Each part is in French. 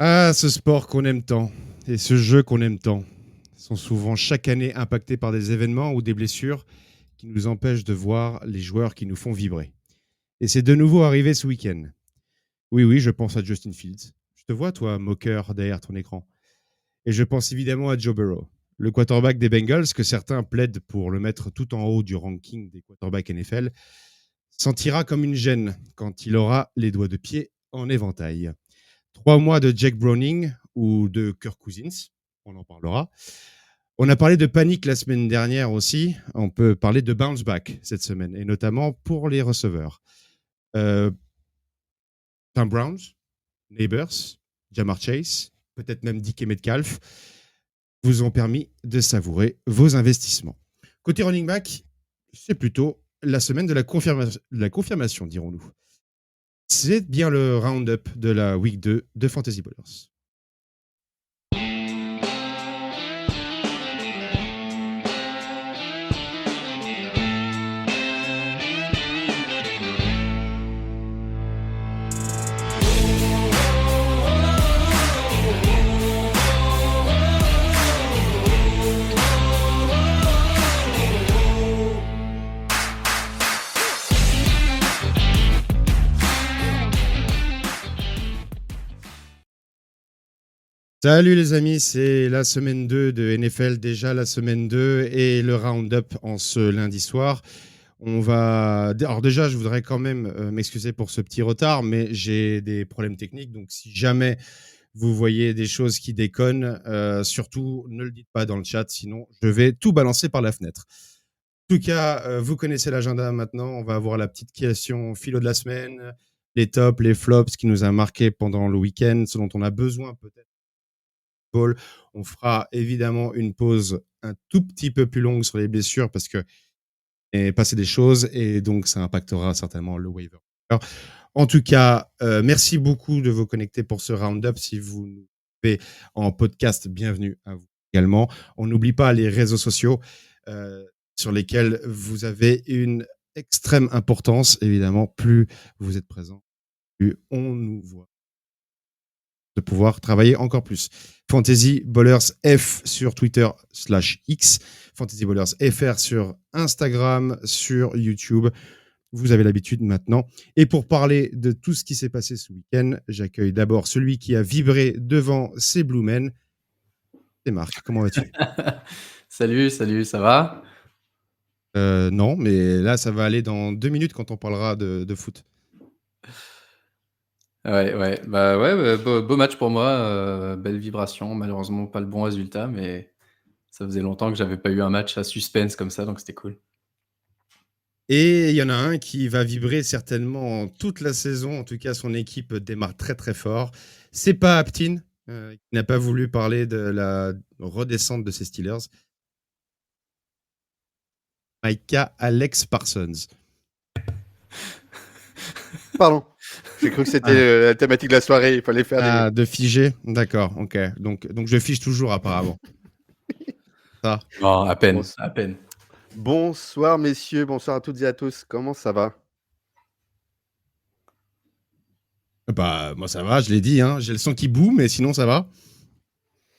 Ah, ce sport qu'on aime tant et ce jeu qu'on aime tant sont souvent chaque année impactés par des événements ou des blessures qui nous empêchent de voir les joueurs qui nous font vibrer. Et c'est de nouveau arrivé ce week-end. Oui, oui, je pense à Justin Fields. Je te vois, toi, moqueur, derrière ton écran. Et je pense évidemment à Joe Burrow, le quarterback des Bengals, que certains plaident pour le mettre tout en haut du ranking des quarterbacks NFL, sentira comme une gêne quand il aura les doigts de pied en éventail. 3 mois de Jake Browning ou de Kirk Cousins, on en parlera. On a parlé de panique la semaine dernière aussi. On peut parler de bounce back cette semaine, et notamment pour les receveurs. Euh, Tom Browns, Neighbors, Jamar Chase, peut-être même DK Metcalf, vous ont permis de savourer vos investissements. Côté running back, c'est plutôt la semaine de la confirmation, dirons-nous. C'est bien le round-up de la week 2 de Fantasy Ballers. Salut les amis, c'est la semaine 2 de NFL, déjà la semaine 2 et le round-up en ce lundi soir. Alors déjà, je voudrais quand même m'excuser pour ce petit retard, mais j'ai des problèmes techniques, donc si jamais vous voyez des choses qui déconnent, surtout ne le dites pas dans le chat, sinon je vais tout balancer par la fenêtre. En tout cas, vous connaissez l'agenda maintenant, on va avoir la petite question philo de la semaine, les tops, les flops, ce qui nous a marqué pendant le week-end, ce dont on a besoin peut-être. On fera évidemment une pause un tout petit peu plus longue sur les blessures parce que est passé des choses et donc ça impactera certainement le waiver. Alors, en tout cas, merci beaucoup de vous connecter pour ce round-up. Si vous nous faites en podcast, bienvenue à vous également. On n'oublie pas les réseaux sociaux sur lesquels vous avez une extrême importance. Évidemment, plus vous êtes présent, plus on nous voit de pouvoir travailler encore plus. Fantasy Ballers F sur Twitter /X, Fantasy Ballers FR sur Instagram, sur YouTube. Vous avez l'habitude maintenant. Et pour parler de tout ce qui s'est passé ce week-end, j'accueille d'abord celui qui a vibré devant ses Blue Men. C'est Marc. Comment vas-tu? Salut, ça va? Non, mais là, ça va aller dans 2 minutes quand on parlera de foot. Ouais. Bah ouais, beau match pour moi, belle vibration. Malheureusement, pas le bon résultat, mais ça faisait longtemps que j'avais pas eu un match à suspense comme ça, donc c'était cool. Et il y en a un qui va vibrer certainement toute la saison. En tout cas, son équipe démarre très très fort. C'est pas Aptin, qui n'a pas voulu parler de la redescente de ses Steelers. Micah Alex Parsons. Pardon. J'ai cru que c'était la thématique de la soirée. Il fallait faire des. De figer. D'accord, ok. Donc je fiche toujours apparemment. Ça. Non, à peine, Bon, à peine. bonsoir, messieurs. Bonsoir à toutes et à tous. Comment ça va? Bah, moi ça va, je l'ai dit, hein. J'ai le sang qui boue, mais sinon ça va.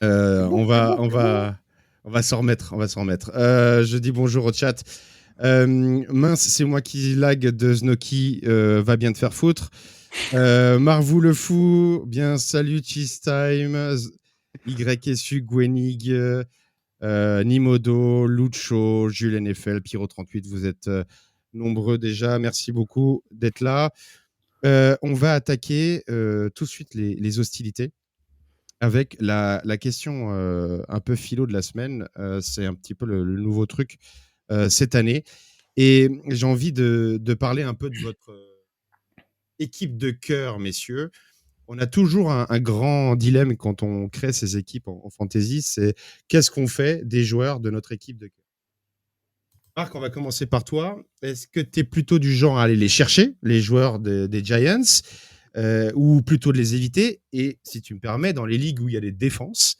On va s'en remettre. Je dis bonjour au chat. Mince, c'est moi qui lag de Snoky. Va bien te faire foutre. Marvou le fou. Bien, salut Cheese Time. YSU, Gwenig, Nimodo, Lucho, Jules NFL, Pyro38. Vous êtes nombreux déjà. Merci beaucoup d'être là. On va attaquer tout de suite les hostilités avec la question un peu philo de la semaine. C'est un petit peu le nouveau truc cette année. Et j'ai envie de parler un peu de votre équipe de cœur, messieurs. On a toujours un grand dilemme quand on crée ces équipes en fantasy, c'est qu'est-ce qu'on fait des joueurs de notre équipe de cœur. Marc, on va commencer par toi. Est-ce que tu es plutôt du genre à aller les chercher, les joueurs des Giants, ou plutôt de les éviter? Et si tu me permets, dans les ligues où il y a des défenses,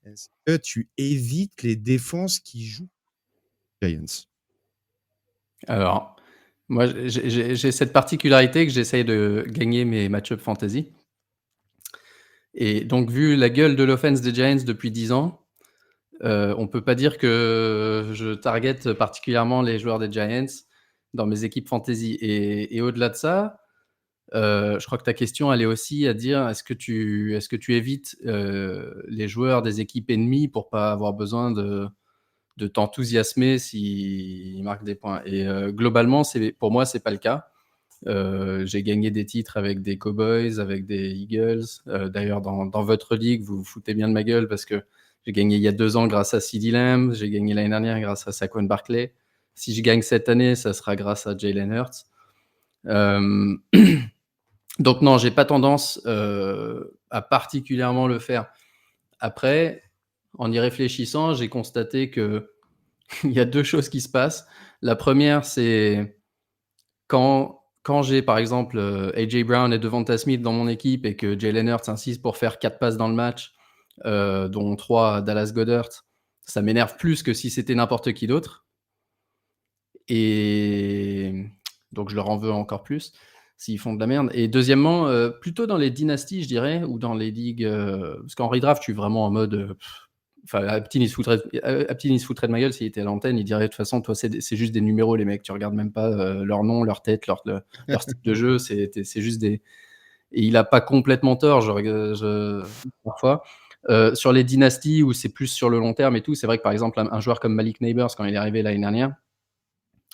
est-ce que tu évites les défenses qui jouent Giants? Alors, moi, j'ai cette particularité que j'essaye de gagner mes match-up fantasy. Et donc, vu la gueule de l'offense des Giants depuis 10 ans, on peut pas dire que je target particulièrement les joueurs des Giants dans mes équipes fantasy. Et au-delà de ça, je crois que ta question, elle est aussi à dire est-ce que tu évites les joueurs des équipes ennemies pour pas avoir besoin de t'enthousiasmer s'ils marquent des points. Et globalement, pour moi, c'est pas le cas. J'ai gagné des titres avec des Cowboys, avec des Eagles. D'ailleurs, dans votre ligue, vous vous foutez bien de ma gueule parce que j'ai gagné il y a 2 ans grâce à CeeDee Lamb. J'ai gagné l'année dernière grâce à Saquon Barkley. Si je gagne cette année, ça sera grâce à Jalen Hurts. Donc non, j'ai pas tendance à particulièrement le faire. Après, en y réfléchissant, j'ai constaté que il y a 2 choses qui se passent. La première, c'est quand j'ai par exemple A.J. Brown et Devonta Smith dans mon équipe et que Jalen Hurts insiste pour faire 4 passes dans le match, dont 3 à Dallas Goedert, ça m'énerve plus que si c'était n'importe qui d'autre. Et donc je leur en veux encore plus s'ils font de la merde. Et deuxièmement, plutôt dans les dynasties, je dirais, ou dans les ligues, parce qu'en redraft, je suis vraiment en mode, enfin, Aptin, il se foutrait de ma gueule s'il était à l'antenne. Il dirait de toute façon, toi, c'est juste des numéros, les mecs. Tu regardes même pas leur nom, leur tête, leur style de jeu. C'est juste des. Et il a pas complètement tort, parfois. Sur les dynasties où c'est plus sur le long terme et tout, c'est vrai que par exemple, un joueur comme Malik Neighbors, quand il est arrivé l'année dernière,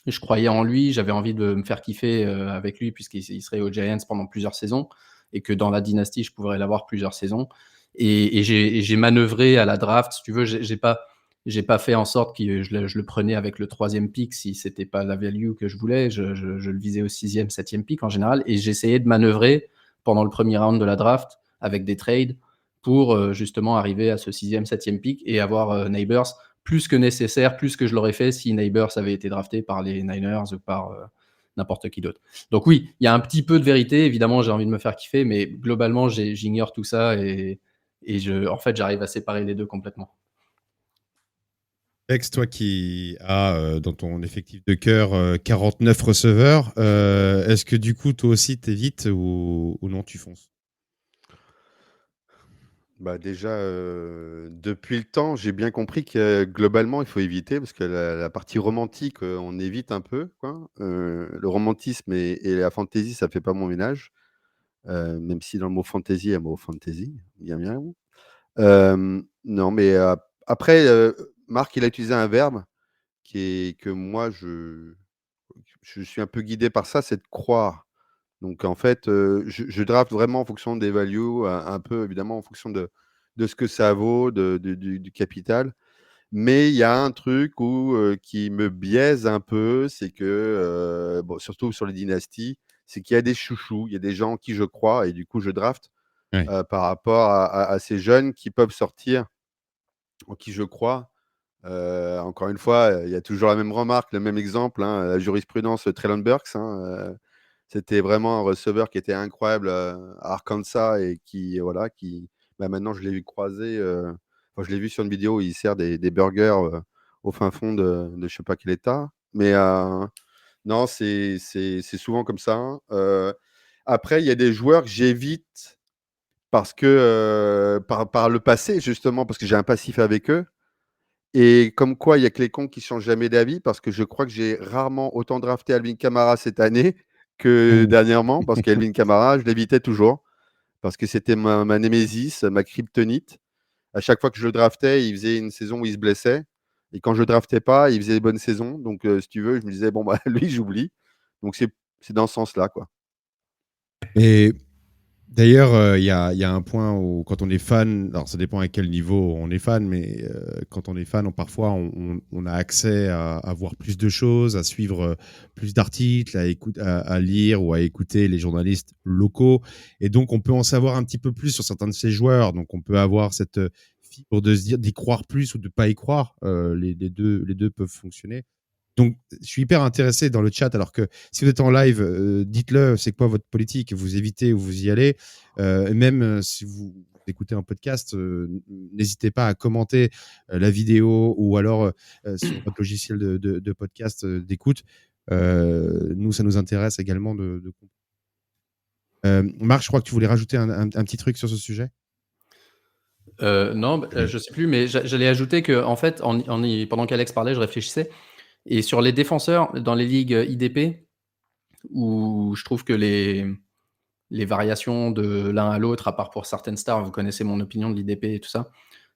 je croyais en lui, j'avais envie de me faire kiffer avec lui puisqu'il serait aux Giants pendant plusieurs saisons et que dans la dynastie, je pourrais l'avoir plusieurs saisons. Et j'ai manœuvré à la draft, si tu veux, j'ai pas fait en sorte que je le prenais avec le 3e pick si c'était pas la value que je voulais. Je le visais au 6e, 7e pick en général et j'essayais de manœuvrer pendant le premier round de la draft avec des trades pour justement arriver à ce 6e, 7e pick et avoir Neighbors plus que nécessaire, plus que je l'aurais fait si Neighbors avait été drafté par les Niners ou par n'importe qui d'autre. Donc oui, il y a un petit peu de vérité. Évidemment, j'ai envie de me faire kiffer, mais globalement, j'ignore tout ça et en fait, j'arrive à séparer les deux complètement. Lex, toi qui as dans ton effectif de cœur 49 receveurs, est-ce que du coup, toi aussi, t'évites ou non, tu fonces? Bah déjà, depuis le temps, j'ai bien compris que globalement, il faut éviter parce que la partie romantique, on évite un peu, quoi. Le romantisme et la fantaisie, ça fait pas mon ménage, même si dans le mot fantaisie, il y a le mot fantasy, il y a bien. Non, mais après, Marc, il a utilisé un verbe que moi, je suis un peu guidé par ça, c'est de croire. Donc en fait, je draft vraiment en fonction des values, un peu évidemment en fonction de ce que ça vaut, du capital. Mais il y a un truc qui me biaise un peu, c'est que, bon, surtout sur les dynasties, c'est qu'il y a des chouchous, il y a des gens en qui je crois et du coup je draft, Ouais. par rapport à ces jeunes qui peuvent sortir, en qui je crois. Encore une fois, il y a toujours la même remarque, le même exemple, hein, la jurisprudence Treylon Burks, hein, c'était vraiment un receveur qui était incroyable, à Arkansas et voilà, bah, maintenant je l'ai vu croiser, enfin, je l'ai vu sur une vidéo où il sert des burgers, au fin fond de je sais pas quel état. Mais, non, c'est souvent comme ça, hein. Après, il y a des joueurs que j'évite parce que, par le passé justement, parce que j'ai un passif avec eux. Et comme quoi, il y a que les cons qui changent jamais d'avis parce que je crois que j'ai rarement autant drafté Alvin Kamara cette année que Mmh. dernièrement parce qu'Alvin Kamara, je l'évitais toujours parce que c'était ma némésis, ma kryptonite. À chaque fois que je le draftais, il faisait une saison où il se blessait et quand je le draftais pas, il faisait des bonnes saisons. Donc, si tu veux, je me disais: «Bon, bah, lui, j'oublie». Donc c'est dans ce sens-là, quoi. Et d'ailleurs, il y a un point où, quand on est fan, alors ça dépend à quel niveau on est fan, mais quand on est fan, parfois on a accès à voir plus de choses, à suivre plus d'articles, à lire ou à écouter les journalistes locaux. Et donc, on peut en savoir un petit peu plus sur certains de ces joueurs. Donc, on peut avoir cette fibre de se dire d'y croire plus ou de pas y croire. Les deux peuvent fonctionner. Donc, je suis hyper intéressé dans le chat. Alors que si vous êtes en live, dites-le, c'est quoi votre politique? Vous évitez ou vous y allez? Et même si vous écoutez un podcast, n'hésitez pas à commenter la vidéo ou alors sur votre logiciel de podcast d'écoute. Nous, ça nous intéresse également de comprendre. Marc, je crois que tu voulais rajouter un petit truc sur ce sujet. Non, je sais plus, mais j'allais ajouter que en fait, pendant qu'Alex parlait, je réfléchissais et sur les défenseurs dans les ligues IDP où je trouve que les variations de l'un à l'autre, à part pour certaines stars, vous connaissez mon opinion de l'IDP et tout ça,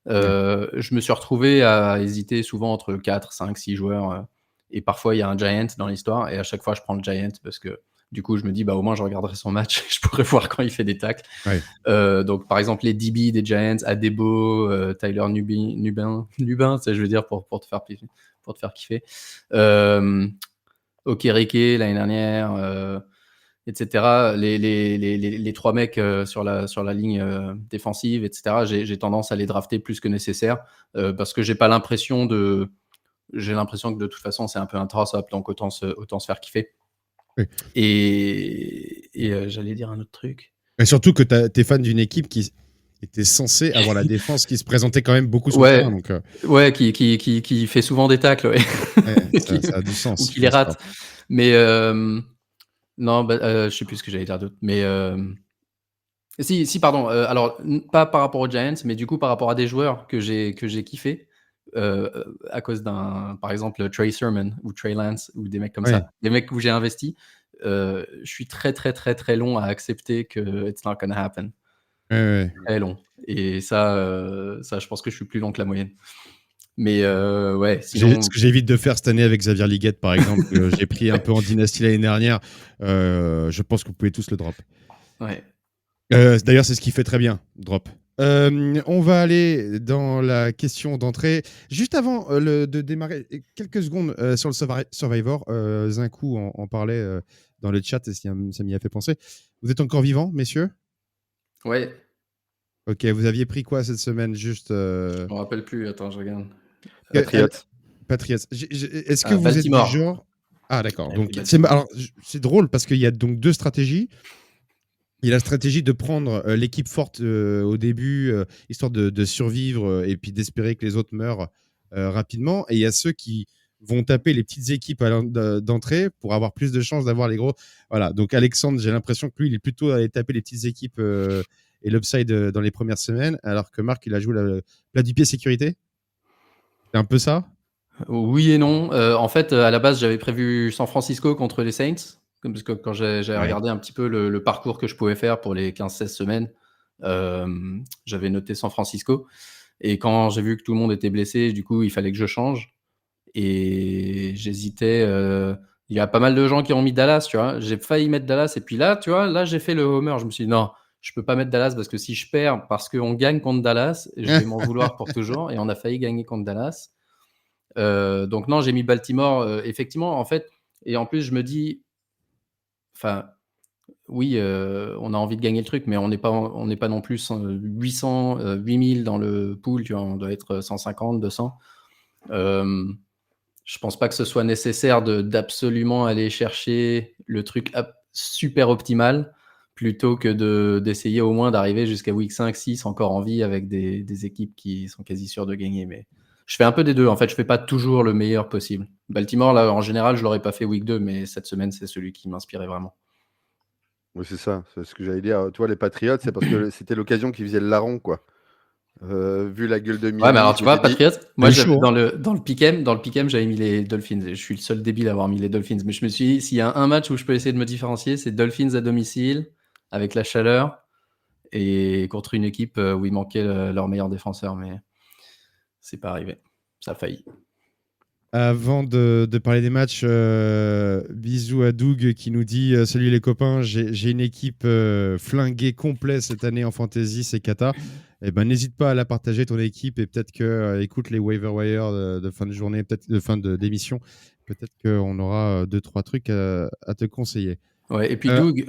je me suis retrouvé à hésiter souvent entre 4, 5, 6 joueurs, et parfois il y a un Giant dans l'histoire et à chaque fois je prends le Giant parce que du coup je me dis au moins je regarderai son match, je pourrais voir quand il fait des tacles. Ouais. Donc par exemple les DB des Giants, Adebo, Tyler Nubin, ça je veux dire pour te faire kiffer. Okereke l'année dernière, etc. Les 3 mecs sur la ligne défensive, etc. J'ai tendance à les drafter plus que nécessaire parce que j'ai l'impression que de toute façon c'est un peu un toss-up, donc autant se faire kiffer. Oui. Et j'allais dire un autre truc. Et surtout que t'es fan d'une équipe qui était censée avoir la défense qui se présentait quand même beaucoup sur le terrain. Donc, ouais, qui fait souvent des tacles, ouais. Ça a du sens. Ou qui les rate. Mais non, je sais plus ce que j'allais dire d'autre. Mais si, pardon. Alors, pas par rapport aux Giants, mais du coup par rapport à des joueurs que j'ai kiffé à cause par exemple, Trey Sermon ou Trey Lance ou des mecs comme ça, des mecs où j'ai investi. Je suis très très très très long à accepter que it's not gonna happen. Très long. Et ça, je pense que je suis plus long que la moyenne. Mais ouais, sinon... Ce que j'évite de faire cette année avec Xavier Liguette, par exemple, j'ai pris un peu en dynastie l'année dernière. Je pense que vous pouvez tous le drop. Ouais. D'ailleurs, c'est ce qu'il fait très bien, drop. On va aller dans la question d'entrée. Juste avant de démarrer, quelques secondes sur le Survivor. Zinkou en parlait dans le chat et ça m'y a fait penser. Vous êtes encore vivants, messieurs? Ouais. Ok, vous aviez pris quoi cette semaine? Juste. Je me rappelle plus, attends, je regarde. Patriots. Est-ce que vous Baltimore. êtes du genre... Ah d'accord. Donc c'est drôle parce qu'il y a donc 2 stratégies. Il y a la stratégie de prendre l'équipe forte au début, histoire de survivre et puis d'espérer que les autres meurent rapidement. Et il y a ceux qui vont taper les petites équipes d'entrée pour avoir plus de chances d'avoir les gros. Voilà. Donc Alexandre, j'ai l'impression que lui, il est plutôt allé taper les petites équipes et l'upside dans les premières semaines, alors que Marc, il a joué le plat du pied sécurité. C'est un peu ça? Oui et non. En fait, à la base, j'avais prévu San Francisco contre les Saints. Parce que quand j'avais regardé un petit peu le parcours que je pouvais faire pour les 15-16 semaines, j'avais noté San Francisco. Et quand j'ai vu que tout le monde était blessé, du coup, il fallait que je change. Et j'hésitais. Il y a pas mal de gens qui ont mis Dallas, tu vois. J'ai failli mettre Dallas. Et puis là, tu vois, là, j'ai fait le homer. Je me suis dit, non, je peux pas mettre Dallas parce que si je perds parce qu'on gagne contre Dallas, je vais m'en vouloir pour toujours. Et on a failli gagner contre Dallas. Donc non, j'ai mis Baltimore. Effectivement, en fait. Et en plus, je me dis... Enfin, oui, on a envie de gagner le truc, mais on n'est pas non plus 800, 8000 dans le pool, tu vois, on doit être 150, 200. Je pense pas que ce soit nécessaire d'absolument aller chercher le truc super optimal plutôt que d'essayer au moins d'arriver jusqu'à week 5, 6 encore en vie avec des équipes qui sont quasi sûres de gagner. Mais je fais un peu des deux. En fait, je fais pas toujours le meilleur possible. Baltimore, là, en général, je l'aurais pas fait week 2, mais cette semaine, c'est celui qui m'inspirait vraiment. Oui, c'est ça, c'est ce que j'allais dire. Toi, les Patriots, c'est parce que c'était l'occasion qu'ils faisaient le larron, quoi. Vu la gueule de Miami. Ouais, mais alors tu vois, Patriots, moi, chaud, dans le pick-em, j'avais mis les Dolphins. Je suis le seul débile à avoir mis les Dolphins. Mais je me suis dit, s'il y a un match où je peux essayer de me différencier, c'est Dolphins à domicile, avec la chaleur, et contre une équipe où il manquait leur meilleur défenseur. Mais c'est pas arrivé. Ça a failli. Avant de parler des matchs, bisous à Doug qui nous dit salut les copains, j'ai une équipe flinguée complet cette année en fantasy, c'est Kata. Eh ben, n'hésite pas à la partager ton équipe et peut-être que écoute les waiver wire de fin de journée, peut-être de fin d'émission, peut-être qu'on aura 2-3 trucs à te conseiller. Ouais, et puis Doug,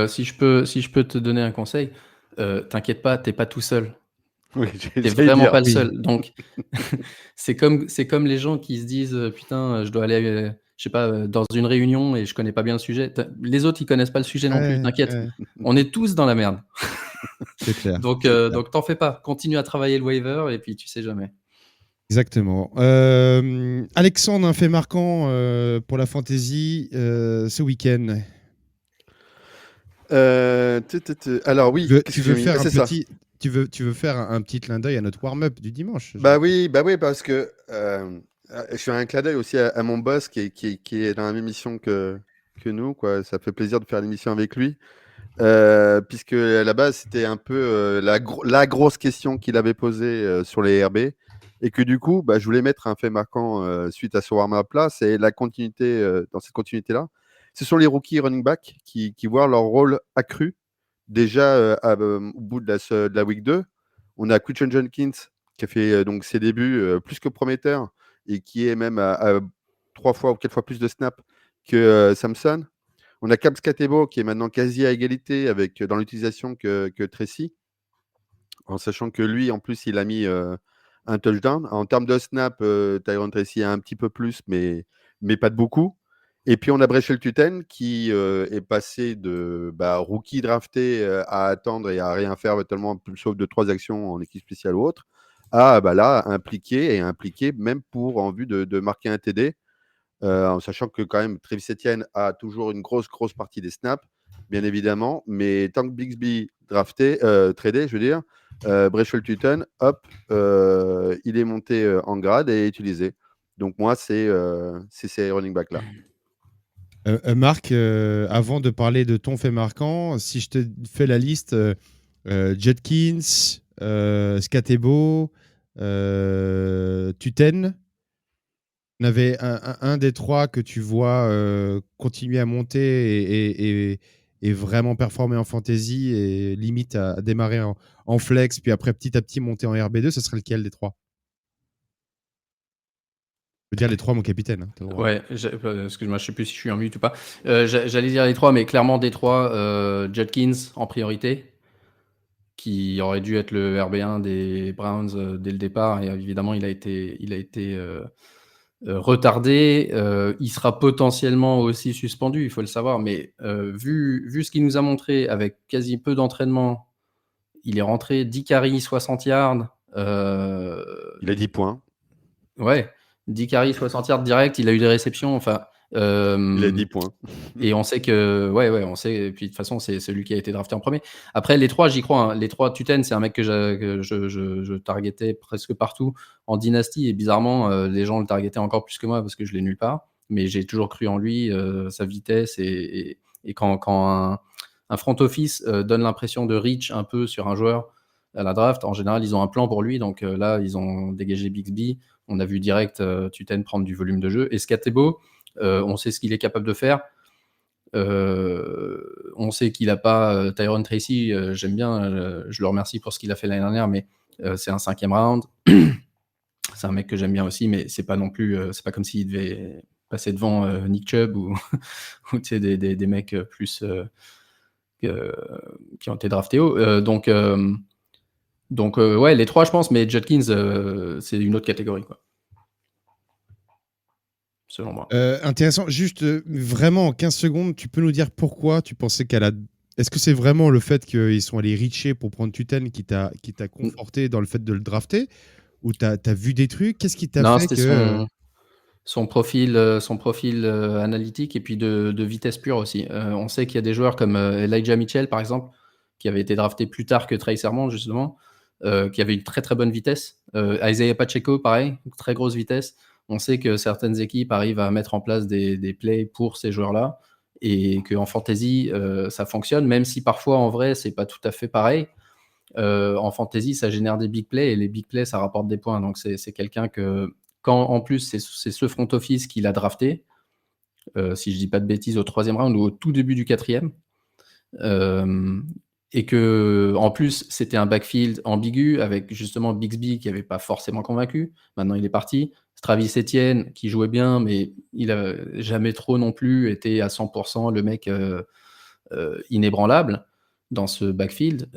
si je peux te donner un conseil, t'inquiète pas, t'es pas tout seul. Oui, t'es vraiment pas le seul. Donc, c'est comme les gens qui se disent putain, je dois aller, je sais pas, dans une réunion et je connais pas bien le sujet. Les autres, ils connaissent pas le sujet non plus. T'inquiète, on est tous dans la merde. C'est clair. Donc, t'en fais pas. Continue à travailler le waiver et puis tu sais jamais. Exactement. Alexandre, un fait marquant pour la fantasy ce week-end. Alors oui, Tu veux faire tu veux faire un petit clin d'œil à notre warm-up du dimanche. Bah oui, parce que je fais un clin d'œil aussi à mon boss qui est dans la même mission que nous, quoi. Ça fait plaisir de faire l'émission avec lui. Puisque à la base, c'était un peu la grosse question qu'il avait posée sur les RB. Et que du coup, bah, je voulais mettre un fait marquant suite à ce warm-up là, c'est la continuité, dans cette continuité-là. Ce sont les rookies running back qui voient leur rôle accru. Déjà, au bout de la week 2, on a Christian Jenkins qui a fait donc ses débuts plus que prometteurs et qui est même à 3 fois ou 4 fois plus de snaps que Samson. On a Cam Skatebo qui est maintenant quasi à égalité avec, dans l'utilisation que Tracy, en sachant que lui, en plus, il a mis un touchdown. En termes de snap, Tyron Tracy a un petit peu plus, mais pas de beaucoup. Et puis on a Brechel Tutten qui est passé de rookie drafté à attendre et à rien faire tellement sauf 2-3 actions en équipe spéciale ou autre, à là, impliqué même pour en vue de marquer un TD. En sachant que quand même Travis Etienne a toujours une grosse partie des snaps, bien évidemment, mais tant que Bixby tradé, je veux dire, Brechel Tutten, hop, il est monté en grade et utilisé. Donc moi, c'est ces running back là. Marc, avant de parler de ton fait marquant, si je te fais la liste, Jetkins, Skatebo, Tutten, on avait un des trois que tu vois continuer à monter et vraiment performer en fantasy et limite à démarrer en flex, puis après petit à petit monter en RB2, ce serait lequel des trois? Je veux dire les trois, mon capitaine. Hein, t'as le droit. Ouais, excuse-moi, je sais plus si je suis en mute ou pas. J'allais dire les trois, mais clairement des trois, Judkins en priorité, qui aurait dû être le RB1 des Browns dès le départ, et évidemment il a été retardé. Il sera potentiellement aussi suspendu, il faut le savoir, mais vu ce qu'il nous a montré avec quasi peu d'entraînement, il est rentré 10 carries, 60 yards. Il a 10 points. Ouais, 10 carries, 60 yards direct, il a eu des réceptions, enfin. Il a 10 points. Et on sait que, ouais, on sait, et puis de toute façon, c'est celui qui a été drafté en premier. Après, les trois, j'y crois. Hein. Les trois, Tutten, c'est un mec que je targetais presque partout en dynastie, et bizarrement, les gens le targetaient encore plus que moi parce que je l'ai nulle part. Mais j'ai toujours cru en lui, sa vitesse, et quand un front office donne l'impression de reach un peu sur un joueur à la draft, en général, ils ont un plan pour lui. Donc là, ils ont dégagé Bixby. On a vu direct Tutten prendre du volume de jeu. Et Skatebo, on sait ce qu'il est capable de faire. On sait qu'il n'a pas Tyron Tracy, j'aime bien, je le remercie pour ce qu'il a fait l'année dernière, mais c'est un 5e round. C'est un mec que j'aime bien aussi, mais c'est pas non plus, c'est pas comme s'il devait passer devant Nick Chubb ou des mecs plus qui ont été draftés haut. Donc ouais, les trois, je pense, mais Judkins, c'est une autre catégorie, quoi. Selon moi. Intéressant. Juste, vraiment, en 15 secondes, tu peux nous dire pourquoi tu pensais qu'elle a... Est-ce que c'est vraiment le fait qu'ils sont allés reacher pour prendre Tutten qui t'a conforté dans le fait de le drafter? Ou t'as vu des trucs? Qu'est-ce qui t'a Non, fait c'était que... son profil analytique et puis de vitesse pure aussi. On sait qu'il y a des joueurs comme Elijah Mitchell, par exemple, qui avait été drafté plus tard que Trey Sermon, justement, qui avait une très très bonne vitesse. Isaiah Pacheco, pareil, très grosse vitesse. On sait que certaines équipes arrivent à mettre en place des plays pour ces joueurs-là et qu'en fantasy, ça fonctionne, même si parfois en vrai, c'est pas tout à fait pareil. En fantasy, ça génère des big plays et les big plays, ça rapporte des points. Donc c'est quelqu'un que, quand en plus c'est ce front office qui l'a drafté, si je dis pas de bêtises, au 3e round ou au tout début du 4e, et que en plus c'était un backfield ambigu avec justement Bixby qui n'avait pas forcément convaincu. Maintenant il est parti. Travis Etienne qui jouait bien, mais il a jamais trop non plus été à 100% le mec inébranlable dans ce backfield,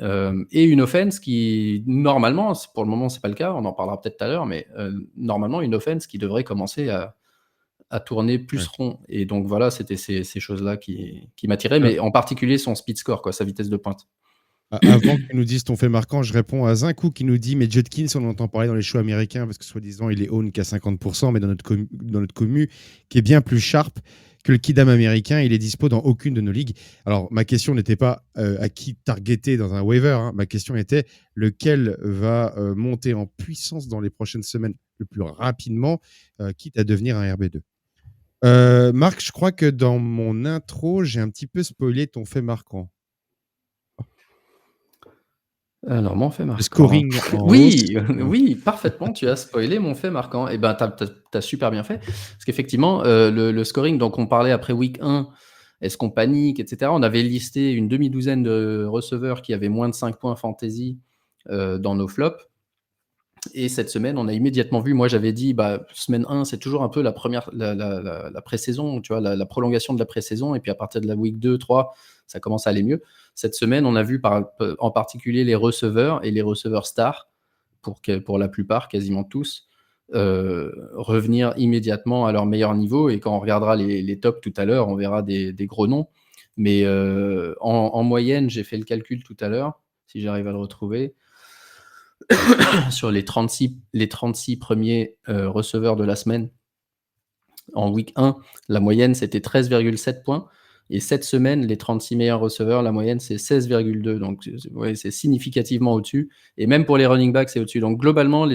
et une offense qui, normalement, pour le moment, c'est pas le cas, on en parlera peut-être tout à l'heure, mais normalement, une offense qui devrait commencer à tourner plus rond. Et donc voilà, c'était ces choses-là qui m'attiraient, mais en particulier son speed score, quoi, sa vitesse de pointe. Avant que tu nous dises ton fait marquant, je réponds à Zinkou qui nous dit mais Judkins, on entend parler dans les shows américains parce que soi-disant il est own qu'à 50%, mais dans notre commu, qui est bien plus sharp que le Kidam américain, il est dispo dans aucune de nos ligues. Alors ma question n'était pas à qui targeter dans un waiver, hein. Ma question était lequel va monter en puissance dans les prochaines semaines le plus rapidement, quitte à devenir un RB2. Marc, je crois que dans mon intro, j'ai un petit peu spoilé ton fait marquant. Alors, mon fait Le marquant. scoring en Oui, hausse. oui, parfaitement, tu as spoilé mon fait marquant. Et ben, tu as super bien fait. Parce qu'effectivement, le scoring, donc on parlait après week 1, est-ce qu'on panique, etc. On avait listé une demi-douzaine de receveurs qui avaient moins de 5 points fantasy dans nos flops. Et cette semaine, on a immédiatement vu, moi j'avais dit, semaine 1, c'est toujours un peu la première, la pré-saison, tu vois, la prolongation de la pré-saison, et puis à partir de la week 2, 3, ça commence à aller mieux. Cette semaine, on a vu en particulier les receveurs et les receveurs stars, pour la plupart, quasiment tous, revenir immédiatement à leur meilleur niveau, et quand on regardera les tops tout à l'heure, on verra des gros noms. Mais en moyenne, j'ai fait le calcul tout à l'heure, si j'arrive à le retrouver, sur les 36 premiers receveurs de la semaine en week 1, la moyenne c'était 13,7 points. Et cette semaine, les 36 meilleurs receveurs, la moyenne c'est 16,2. Donc ouais, c'est significativement au-dessus. Et même pour les running backs, c'est au-dessus. Donc globalement,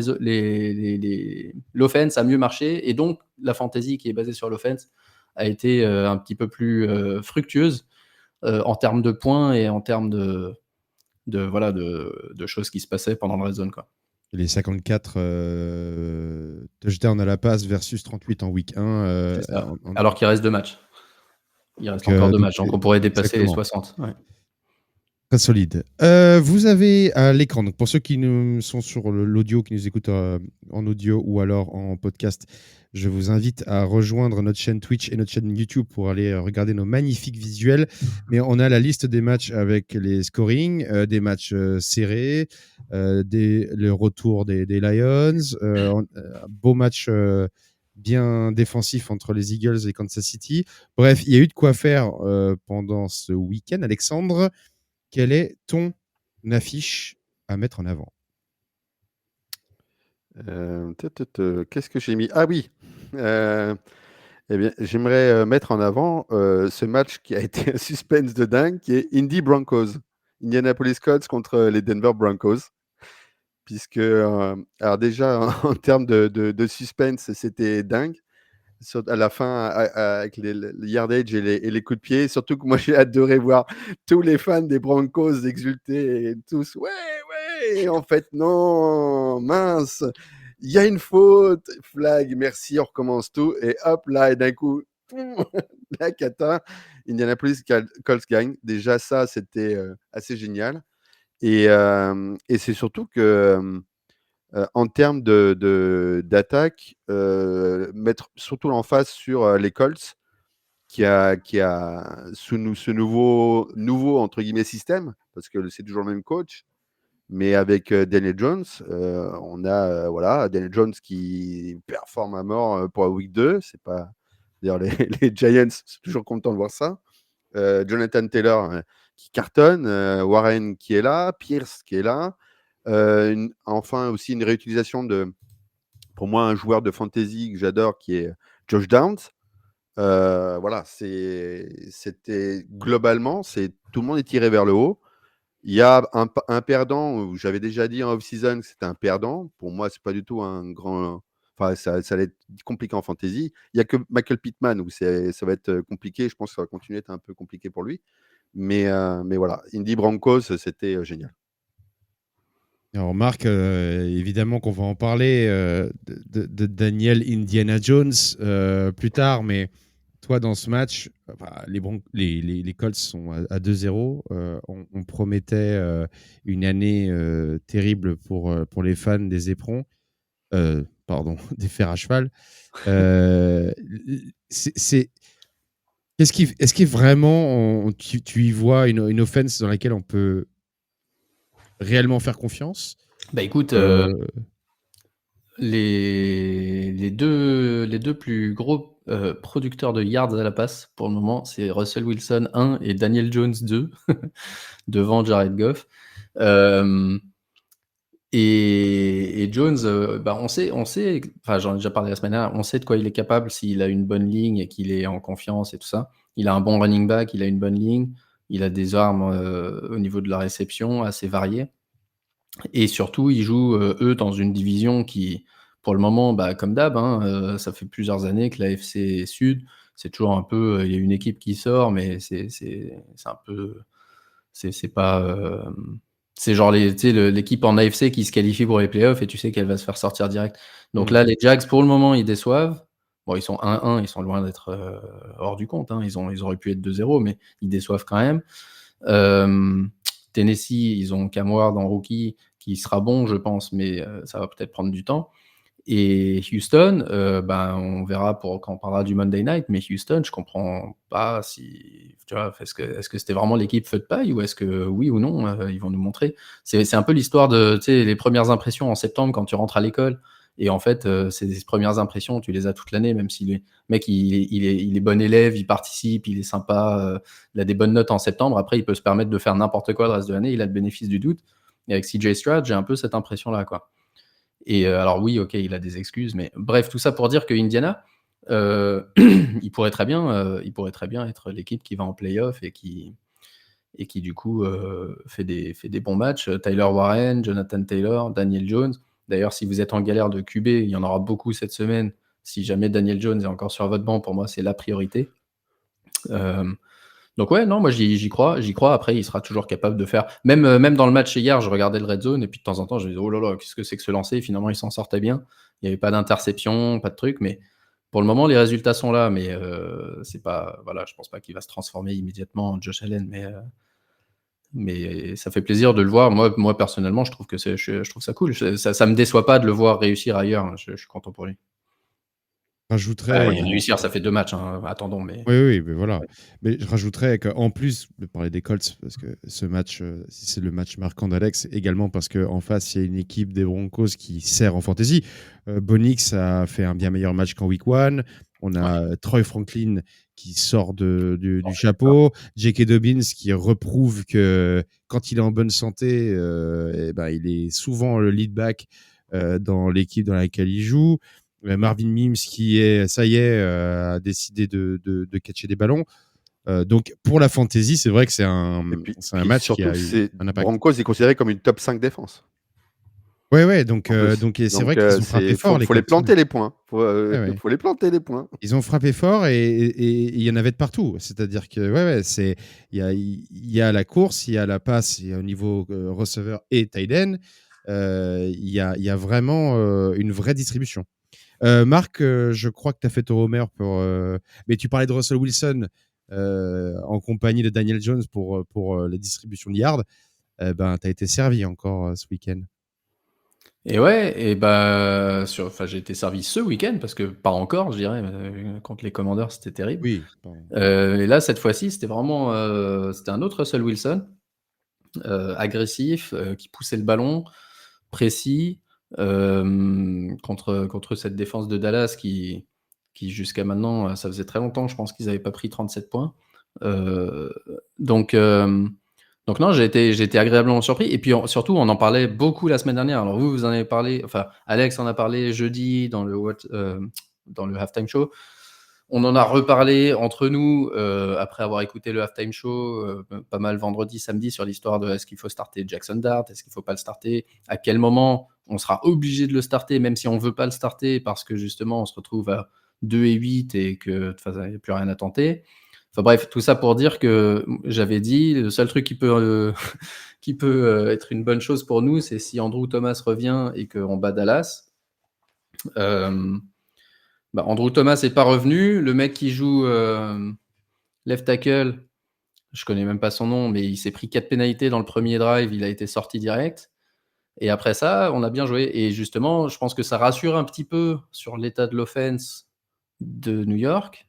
l'offense a mieux marché. Et donc la fantasy qui est basée sur l'offense a été un petit peu plus fructueuse en termes de points et en termes de choses qui se passaient pendant le red zone, quoi. Les 54 touchdowns à la passe versus 38 en week 1. C'est ça. Alors qu'il reste 2 matchs. Il reste Donc, encore 2 matchs, donc on pourrait dépasser les exactement. 60. Ouais. Très solide. Vous avez à l'écran, donc pour ceux qui nous sont sur l'audio, qui nous écoutent en audio ou alors en podcast, je vous invite à rejoindre notre chaîne Twitch et notre chaîne YouTube pour aller regarder nos magnifiques visuels. Mais on a la liste des matchs avec les scorings, des matchs serrés, le retour des Lions, beau match bien défensif entre les Eagles et Kansas City. Bref, il y a eu de quoi faire pendant ce week-end. Alexandre, quelle est ton affiche à mettre en avant? Qu'est-ce que j'ai mis? Ah oui, eh bien, j'aimerais mettre en avant ce match qui a été un suspense de dingue, qui est Indy Broncos. Indianapolis Colts contre les Denver Broncos. Puisque, alors déjà, en termes de suspense, c'était dingue. À la fin, avec le yardage et les coups de pied. Surtout que moi, j'ai adoré voir tous les fans des Broncos exulter et tous, ouais, ouais, et en fait, non, mince, il y a une faute, flag, merci, on recommence tout. Et hop, là, et d'un coup, la cata, Indianapolis Colts gagne. Déjà, ça, c'était assez génial. Et c'est surtout que en termes d'attaque, mettre surtout l'emphase sur les Colts qui a ce nouveau entre guillemets système, parce que c'est toujours le même coach, mais avec Daniel Jones, on a voilà, Daniel Jones qui performe à mort pour la week 2. C'est pas d'ailleurs les Giants sont toujours contents de voir ça. Jonathan Taylor qui cartonne, Warren qui est là, Pierce qui est là. Enfin aussi une réutilisation pour moi, un joueur de fantasy que j'adore qui est Josh Downs. Voilà, c'était globalement, tout le monde est tiré vers le haut. Il y a un perdant, où j'avais déjà dit en off-season que c'était un perdant. Pour moi, c'est pas du tout un grand. Enfin, ça allait être compliqué en fantasy. Il n'y a que Michael Pittman où ça va être compliqué. Je pense que ça va continuer à être un peu compliqué pour lui. Mais voilà, Indy Broncos, c'était génial. Alors Marc, évidemment qu'on va en parler de Daniel Indiana Jones plus tard, mais toi dans ce match, enfin, les Colts sont à 2-0. On promettait une année terrible pour les fans des éperons, pardon, des fers à cheval. Est-ce qu'il vraiment, tu y vois une offense dans laquelle on peut réellement faire confiance? Écoute, les deux plus gros producteurs de yards à la passe pour le moment. C'est Russell Wilson 1 et Daniel Jones 2 devant Jared Goff. Et Jones, on sait, enfin j'en ai déjà parlé la semaine dernière, on sait de quoi il est capable s'il a une bonne ligne et qu'il est en confiance et tout ça. Il a un bon running back, il a une bonne ligne, il a des armes au niveau de la réception assez variées. Et surtout, ils jouent, eux, dans une division qui, pour le moment, comme d'hab, ça fait plusieurs années que la FC Sud, c'est toujours un peu, il y a une équipe qui sort, mais c'est un peu, c'est pas, c'est genre l'équipe en AFC qui se qualifie pour les playoffs et tu sais qu'elle va se faire sortir direct. Donc là, les Jags, pour le moment, ils déçoivent. Bon, ils sont 1-1, ils sont loin d'être hors du compte. Ils auraient pu être 2-0, mais ils déçoivent quand même. Tennessee, ils ont Cam Ward en rookie qui sera bon, je pense, mais ça va peut-être prendre du temps. Et Houston, on verra quand on parlera du Monday Night, mais Houston, je comprends pas si, tu vois, est-ce que c'était vraiment l'équipe feu de paille ou est-ce que oui ou non, ils vont nous montrer. C'est un peu l'histoire de, tu sais, les premières impressions en septembre quand tu rentres à l'école. Et en fait, ces premières impressions, tu les as toute l'année, même si le mec, il est bon élève, il participe, il est sympa, il a des bonnes notes en septembre. Après, il peut se permettre de faire n'importe quoi le reste de l'année, il a le bénéfice du doute. Et avec CJ Stroud, j'ai un peu cette impression-là, quoi. Et alors oui, ok, il a des excuses, mais bref, tout ça pour dire que Indiana, il pourrait très bien être l'équipe qui va en playoff et qui du coup fait des bons matchs. Tyler Warren, Jonathan Taylor, Daniel Jones. D'ailleurs, si vous êtes en galère de QB, il y en aura beaucoup cette semaine. Si jamais Daniel Jones est encore sur votre banc, pour moi, c'est la priorité. Donc ouais, non, moi j'y crois. Après, il sera toujours capable de faire. Même dans le match hier, je regardais le red zone et puis de temps en temps, je me disais, oh là là, qu'est-ce que c'est que ce lancer? Et finalement, il s'en sortait bien. Il n'y avait pas d'interception, pas de truc. Mais pour le moment, les résultats sont là. Mais c'est pas, voilà, je pense pas qu'il va se transformer immédiatement en Josh Allen. Mais ça fait plaisir de le voir. Moi personnellement, je trouve que je trouve ça cool. Ça me déçoit pas de le voir réussir ailleurs. Je suis content pour lui. Rajouterais. Réussir, ça fait 2 matchs. Attendons, mais. Oui, mais voilà. Mais je rajouterais qu'en plus de parler des Colts, parce que ce match, si c'est le match marquant d'Alex, également parce qu'en face, il y a une équipe des Broncos qui sert en fantasy. Bonix a fait un bien meilleur match qu'en week 1. On a Troy Franklin qui sort du chapeau. J.K. Dobbins qui reprouve que quand il est en bonne santé, il est souvent le lead back dans l'équipe dans laquelle il joue. Marvin Mims qui ça y est, a décidé de catcher des ballons. Donc pour la fantasy, c'est vrai que c'est un match qui a eu un impact. Broncos est considéré comme une top 5 défense. Ouais, donc c'est vrai qu'ils ont frappé fort. Il faut les planter les points. Faut les planter les points. Ils ont frappé fort et il y en avait de partout. C'est-à-dire que il y a la course, il y a la passe, il y a au niveau receveur et tight end. Il y a vraiment une vraie distribution. Marc, je crois que tu as fait ton homer mais tu parlais de Russell Wilson en compagnie de Daniel Jones pour la distribution de yards. Tu as été servi encore ce week-end. Et ouais, j'ai été servi ce week-end parce que pas encore, je dirais, contre les Commanders, c'était terrible. Oui. Et là, cette fois-ci, c'était vraiment, c'était un autre Russell Wilson, agressif, qui poussait le ballon, précis, contre cette défense de Dallas qui jusqu'à maintenant, ça faisait très longtemps, je pense qu'ils n'avaient pas pris 37 points. Donc non, j'ai été agréablement surpris. Et puis surtout, on en parlait beaucoup la semaine dernière. Alors vous en avez parlé, enfin Alex en a parlé jeudi dans le halftime show. On en a reparlé entre nous après avoir écouté le halftime show pas mal vendredi, samedi sur l'histoire de est-ce qu'il faut starter Jackson Dart, est-ce qu'il ne faut pas le starter, à quel moment on sera obligé de le starter, même si on ne veut pas le starter parce que justement on se retrouve à 2-8 et que de toute façon il n'y a plus rien à tenter. Enfin bref, tout ça pour dire que j'avais dit, le seul truc qui peut être une bonne chose pour nous, c'est si Andrew Thomas revient et qu'on bat Dallas. Andrew Thomas n'est pas revenu. Le mec qui joue left tackle, je connais même pas son nom, mais il s'est pris 4 pénalités dans le premier drive, il a été sorti direct. Et après ça, on a bien joué. Et justement, je pense que ça rassure un petit peu sur l'état de l'offense de New York.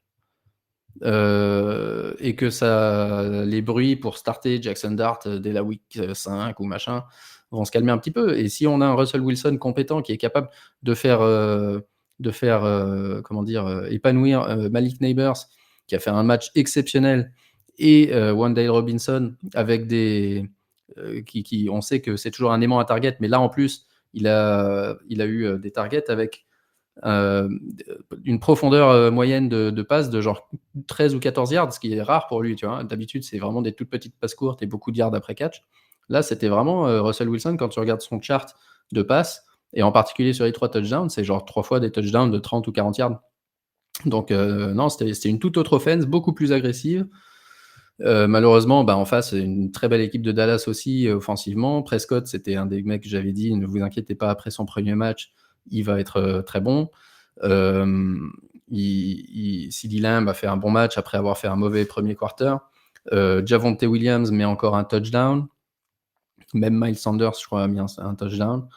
Et que les bruits pour starter Jackson Dart dès la week 5 ou machin vont se calmer un petit peu. Et si on a un Russell Wilson compétent qui est capable de faire faire épanouir Malik Neighbors, qui a fait un match exceptionnel, et Wan'Dale Robinson, avec qui on sait que c'est toujours un aimant à target, mais là en plus il a eu des targets avec une profondeur moyenne de passe de genre 13 ou 14 yards, ce qui est rare pour lui, tu vois. D'habitude, c'est vraiment des toutes petites passes courtes et beaucoup de yards après catch. Là, c'était vraiment Russell Wilson, quand tu regardes son chart de passes, et en particulier sur les 3 touchdowns, c'est genre 3 fois des touchdowns de 30 ou 40 yards. Donc non, c'était une toute autre offense, beaucoup plus agressive. Malheureusement, en face, une très belle équipe de Dallas aussi, offensivement. Prescott, c'était un des mecs que j'avais dit, ne vous inquiétez pas, après son premier match, il va être très bon. CeeDee Lamb a fait un bon match après avoir fait un mauvais premier quarter. Javonte Williams met encore un touchdown. Même Miles Sanders, je crois, a mis un touchdown.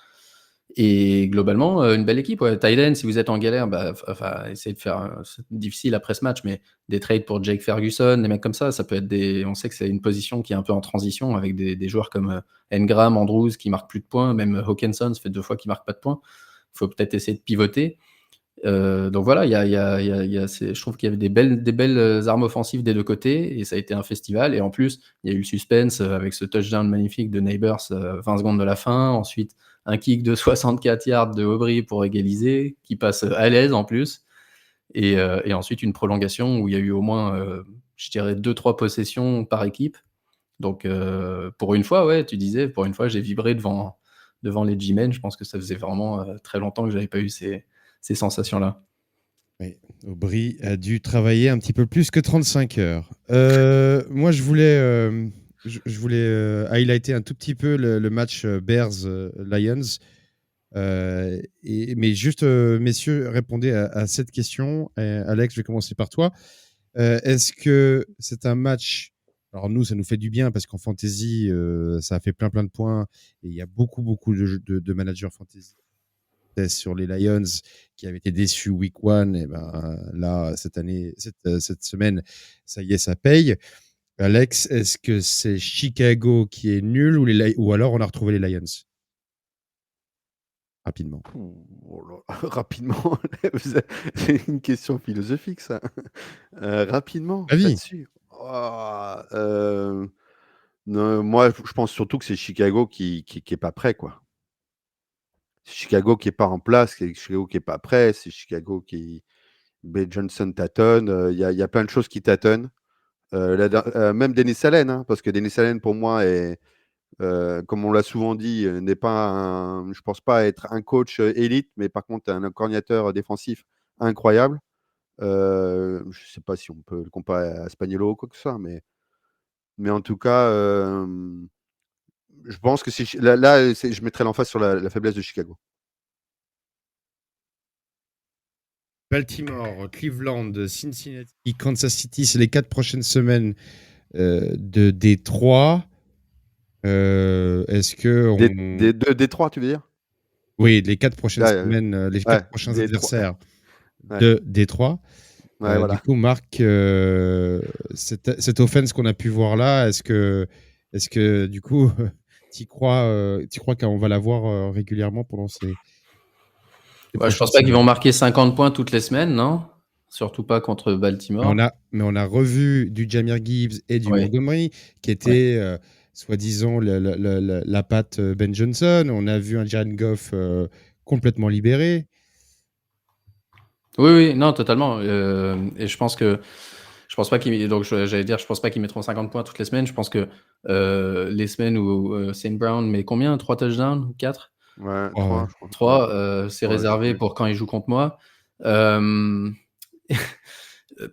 Et globalement, une belle équipe. Ouais. Tight end, si vous êtes en galère, essayez de faire. C'est difficile après ce match, mais des trades pour Jake Ferguson, des mecs comme ça peut être on sait que c'est une position qui est un peu en transition avec des joueurs comme Engram, Andrews qui marquent plus de points, même Hawkinson, ça fait 2 fois qu'il marque pas de points. Il faut peut-être essayer de pivoter. Donc voilà, je trouve qu'il y avait des belles armes offensives des deux côtés, et ça a été un festival. Et en plus, il y a eu le suspense avec ce touchdown magnifique de Neighbors 20 secondes de la fin. Ensuite, un kick de 64 yards de Aubry pour égaliser, qui passe à l'aise en plus. Et ensuite, une prolongation où il y a eu au moins, je dirais, 2-3 possessions par équipe. Donc, pour une fois, ouais, tu disais, pour une fois, j'ai vibré devant les G-Men. Je pense que ça faisait vraiment très longtemps que j'avais pas eu ces sensations-là. Oui, Aubry a dû travailler un petit peu plus que 35 heures. Moi, je voulais highlighter un tout petit peu le match Bears-Lions. Mais juste, messieurs, répondez à cette question. Alex, je vais commencer par toi. Est-ce que c'est un match... Alors nous, ça nous fait du bien parce qu'en fantasy, ça a fait plein de points. Et il y a beaucoup de managers fantasy sur les Lions qui avaient été déçus week 1. Et là, cette semaine, ça y est, ça paye. Alex, est-ce que c'est Chicago qui est nul ou alors on a retrouvé les Lions? Rapidement. Oh là, rapidement, c'est une question philosophique, ça. Rapidement, là-dessus. Non, moi, je pense surtout que c'est Chicago qui est pas prêt, quoi. C'est Chicago qui est pas en place, c'est Chicago qui est pas prêt, c'est Chicago qui... Ben Johnson tâtonne, il y a plein de choses qui tâtonnent. Même Dennis Allen, hein, parce que Dennis Allen, pour moi, est... comme on l'a souvent dit, n'est pas je pense pas être un coach élite, mais par contre un coordinateur défensif incroyable. Je ne sais pas si on peut le comparer à Spagnuolo ou quoi que ce soit, mais en tout cas, je pense que je mettrais l'emphase sur la faiblesse de Chicago. Baltimore, Cleveland, Cincinnati, Kansas City, c'est les 4 prochaines semaines de Détroit. Est-ce que Détroit, tu veux dire? Oui, les 4 prochaines semaines, les 4 prochains adversaires de Détroit. Voilà. Du coup, Marc, cette offense qu'on a pu voir là, est-ce que du coup, tu crois qu'on va la voir régulièrement pendant ces je pense pas qu'ils vont marquer 50 points toutes les semaines, non? Surtout pas contre Baltimore. Mais on a revu du Jahmyr Gibbs et du Montgomery, qui était soi-disant la patte Ben Johnson. On a vu un Jared Goff complètement libéré. Oui, non, totalement. Et je pense pas je pense pas qu'ils mettront 50 points toutes les semaines. Je pense que les semaines où St. Brown met combien? 3 touchdowns? 4? Ouais, 3, je crois. 3, c'est réservé pour quand il joue contre moi.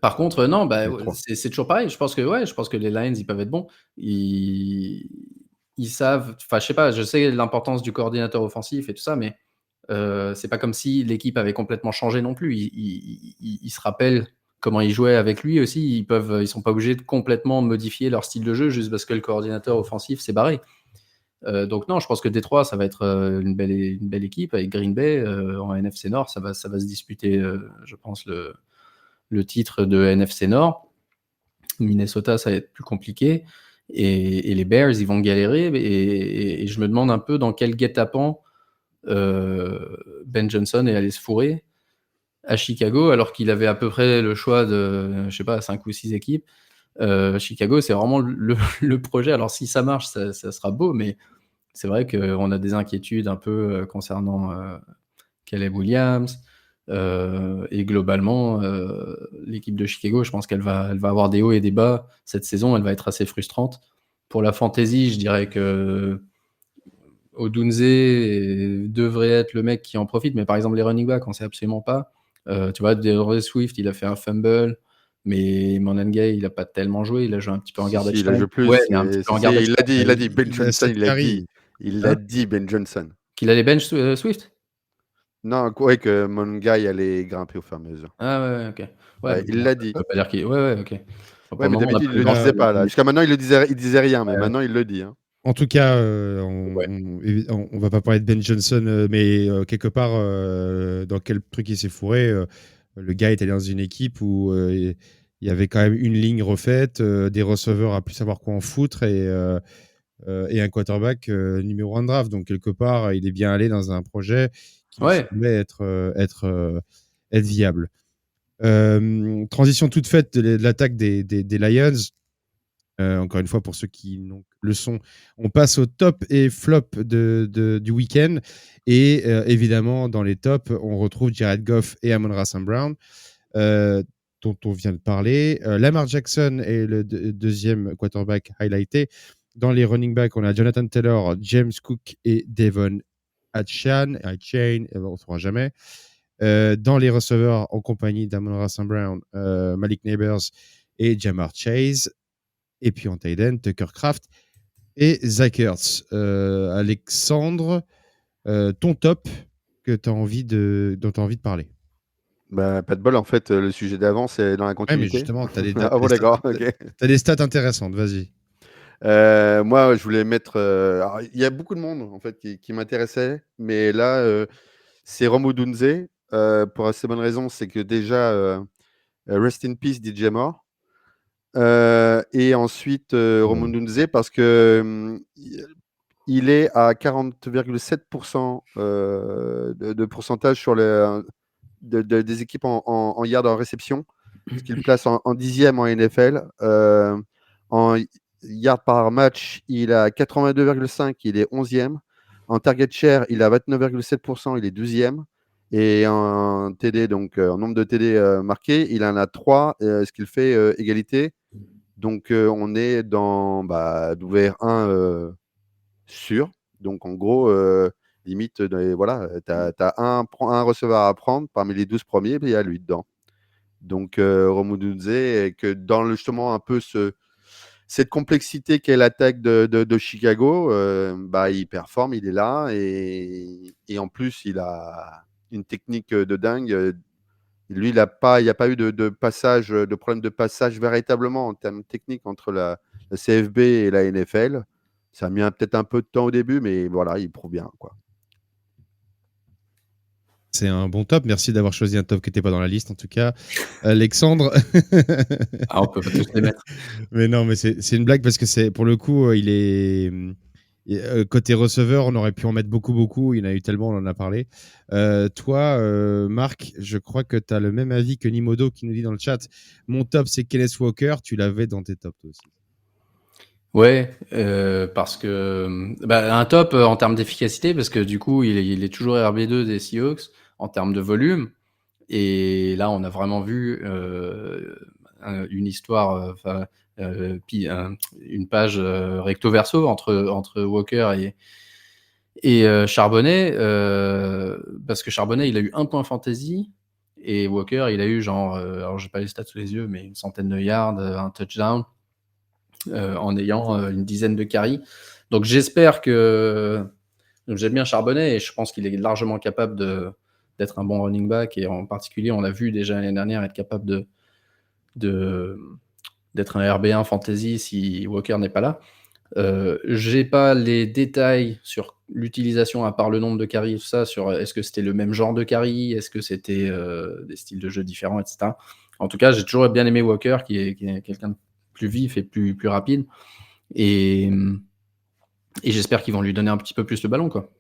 Par contre, non, c'est toujours pareil. Je pense que les Lions, ils peuvent être bons. Ils savent, je sais pas, je sais l'importance du coordinateur offensif et tout ça, mais c'est pas comme si l'équipe avait complètement changé non plus. Ils se rappellent comment ils jouaient avec lui aussi. Ils sont pas obligés de complètement modifier leur style de jeu juste parce que le coordinateur offensif s'est barré. Donc non, je pense que Détroit, ça va être une belle équipe avec Green Bay en NFC Nord. Ça va se disputer, je pense, le titre de NFC Nord. Minnesota, ça va être plus compliqué. Et les Bears, ils vont galérer. Et je me demande un peu dans quel guet-apens Ben Johnson est allé se fourrer. à Chicago, alors qu'il avait à peu près le choix de, je sais pas, 5 ou 6 équipes. Chicago, c'est vraiment le projet. Alors, si ça marche, ça sera beau, mais c'est vrai qu'on a des inquiétudes un peu concernant Caleb Williams. Et globalement, l'équipe de Chicago, je pense qu'elle va avoir des hauts et des bas. Cette saison, elle va être assez frustrante. Pour la fantasy, je dirais que Odunze devrait être le mec qui en profite, mais par exemple, les running backs, on sait absolument pas. Tu vois, DeAndre Swift, il a fait un fumble, mais Monangay, il a pas tellement joué. Il a joué un petit peu en Si, garbage il a time. joué Ouais, plus. mais un petit peu en Si, garbage time. il a dit. Ben Il a Johnson, 7 carries. Il Hein l'a dit, Ben Johnson. Qu'il allait bench Swift? Non, ouais, que mon gars, il allait grimper au fur et à mesure. Ah ouais, ok. Ouais, Ouais, mais il bon, l'a ça dit. veut pas dire qu'il. Ouais, ok. Bon, pour Ouais, le mais moment, on n'a d'habitude, pas il eu le grand disait chose pas, là. d'informatif. Jusqu'à maintenant, il disait rien, mais Ouais. maintenant, il le dit. Hein. En tout cas, Ouais. on va pas parler de Ben Johnson, mais quelque part, dans quel truc il s'est fourré, le gars était dans une équipe où il y avait quand même une ligne refaite, des receveurs à plus savoir quoi en foutre et un quarterback numéro 1 draft. Donc, quelque part, il est bien allé dans un projet qui lui Ouais. semblait être viable. Transition toute faite de l'attaque des Lions. Encore une fois, pour ceux qui n'ont le son, on passe au top et flop du week-end. Et évidemment, dans les tops, on retrouve Jared Goff et Amon-Ra St. Brown, dont on vient de parler. Lamar Jackson est le deuxième quarterback highlighté. Dans les running backs, on a Jonathan Taylor, James Cook et Devon Achane, on ne saura jamais. Dans les receveurs, en compagnie d'Amon-Ra St. Brown, Malik Neighbors et Jamar Chase. Et puis en tight end, Tucker Kraft et Zach Ertz. Alexandre, ton top dont tu as envie de parler. Bah, pas de bol, en fait, le sujet d'avant, c'est dans la Ouais, mais continuité. justement, tu as Ah bon, d'accord, ok. des stats intéressantes, vas-y. Moi, je voulais mettre. Alors, il y a beaucoup de monde, en fait, qui m'intéressait, mais là, c'est Rome Odunze. Pour assez bonne raison, c'est que déjà, Rest in Peace, DJ Moore. Et ensuite, Rome Odunze, parce que il est à 40,7% de pourcentage sur des équipes en yards en réception, ce qui le place en 10e en NFL. En yards par match, il a 82,5, il est 11e. En target share, il a 29,7%, il est 12e. Et en TD, donc en nombre de TD marqués, il en a 3, ce qui le fait égalité. Donc on est dans d'ouvert 1 sûr. Donc en gros, limite, voilà, tu as un receveur à prendre parmi les 12 premiers, puis il y a lui dedans. Donc Romudunze, et que dans justement un peu cette complexité qu'est l'attaque de Chicago, il performe, il est là, et en plus, il a une technique de dingue. Lui, il n'y a pas eu de passage, de problème de passage véritablement en termes techniques entre la CFB et la NFL. Ça a mis peut-être un peu de temps au début, mais voilà, il prouve bien, quoi. C'est un bon top. Merci d'avoir choisi un top qui n'était pas dans la liste, en tout cas. Alexandre. Ah, on peut pas tous les mettre. Mais non, mais c'est une blague parce que c'est pour le coup, il est côté receveur, on aurait pu en mettre beaucoup. Il y en a eu tellement, on en a parlé. Toi, Marc, je crois que tu as le même avis que Nimodo qui nous dit dans le chat. Mon top, c'est Kenneth Walker. Tu l'avais dans tes tops toi aussi. Ouais, parce que un top en termes d'efficacité, parce que du coup, il est toujours RB2 des Seahawks en termes de volume. Et là, on a vraiment vu une histoire, une page recto verso entre Walker et Charbonnet, parce que Charbonnet, il a eu 1 point fantasy et Walker, il a eu genre, alors j'ai pas les stats sous les yeux, mais une centaine de yards, un touchdown, en ayant une dizaine de carries. Donc j'espère que. Donc j'aime bien Charbonnet et je pense qu'il est largement capable d'être un bon running back, et en particulier, on l'a vu déjà l'année dernière être capable d'être un RB1 fantasy si Walker n'est pas là. J'ai pas les détails sur l'utilisation à part le nombre de carries, tout ça, sur est-ce que c'était le même genre de carry, est-ce que c'était des styles de jeu différents, etc. En tout cas, j'ai toujours bien aimé Walker, qui est quelqu'un de plus vif et plus rapide. Et j'espère qu'ils vont lui donner un petit peu plus le ballon, quoi.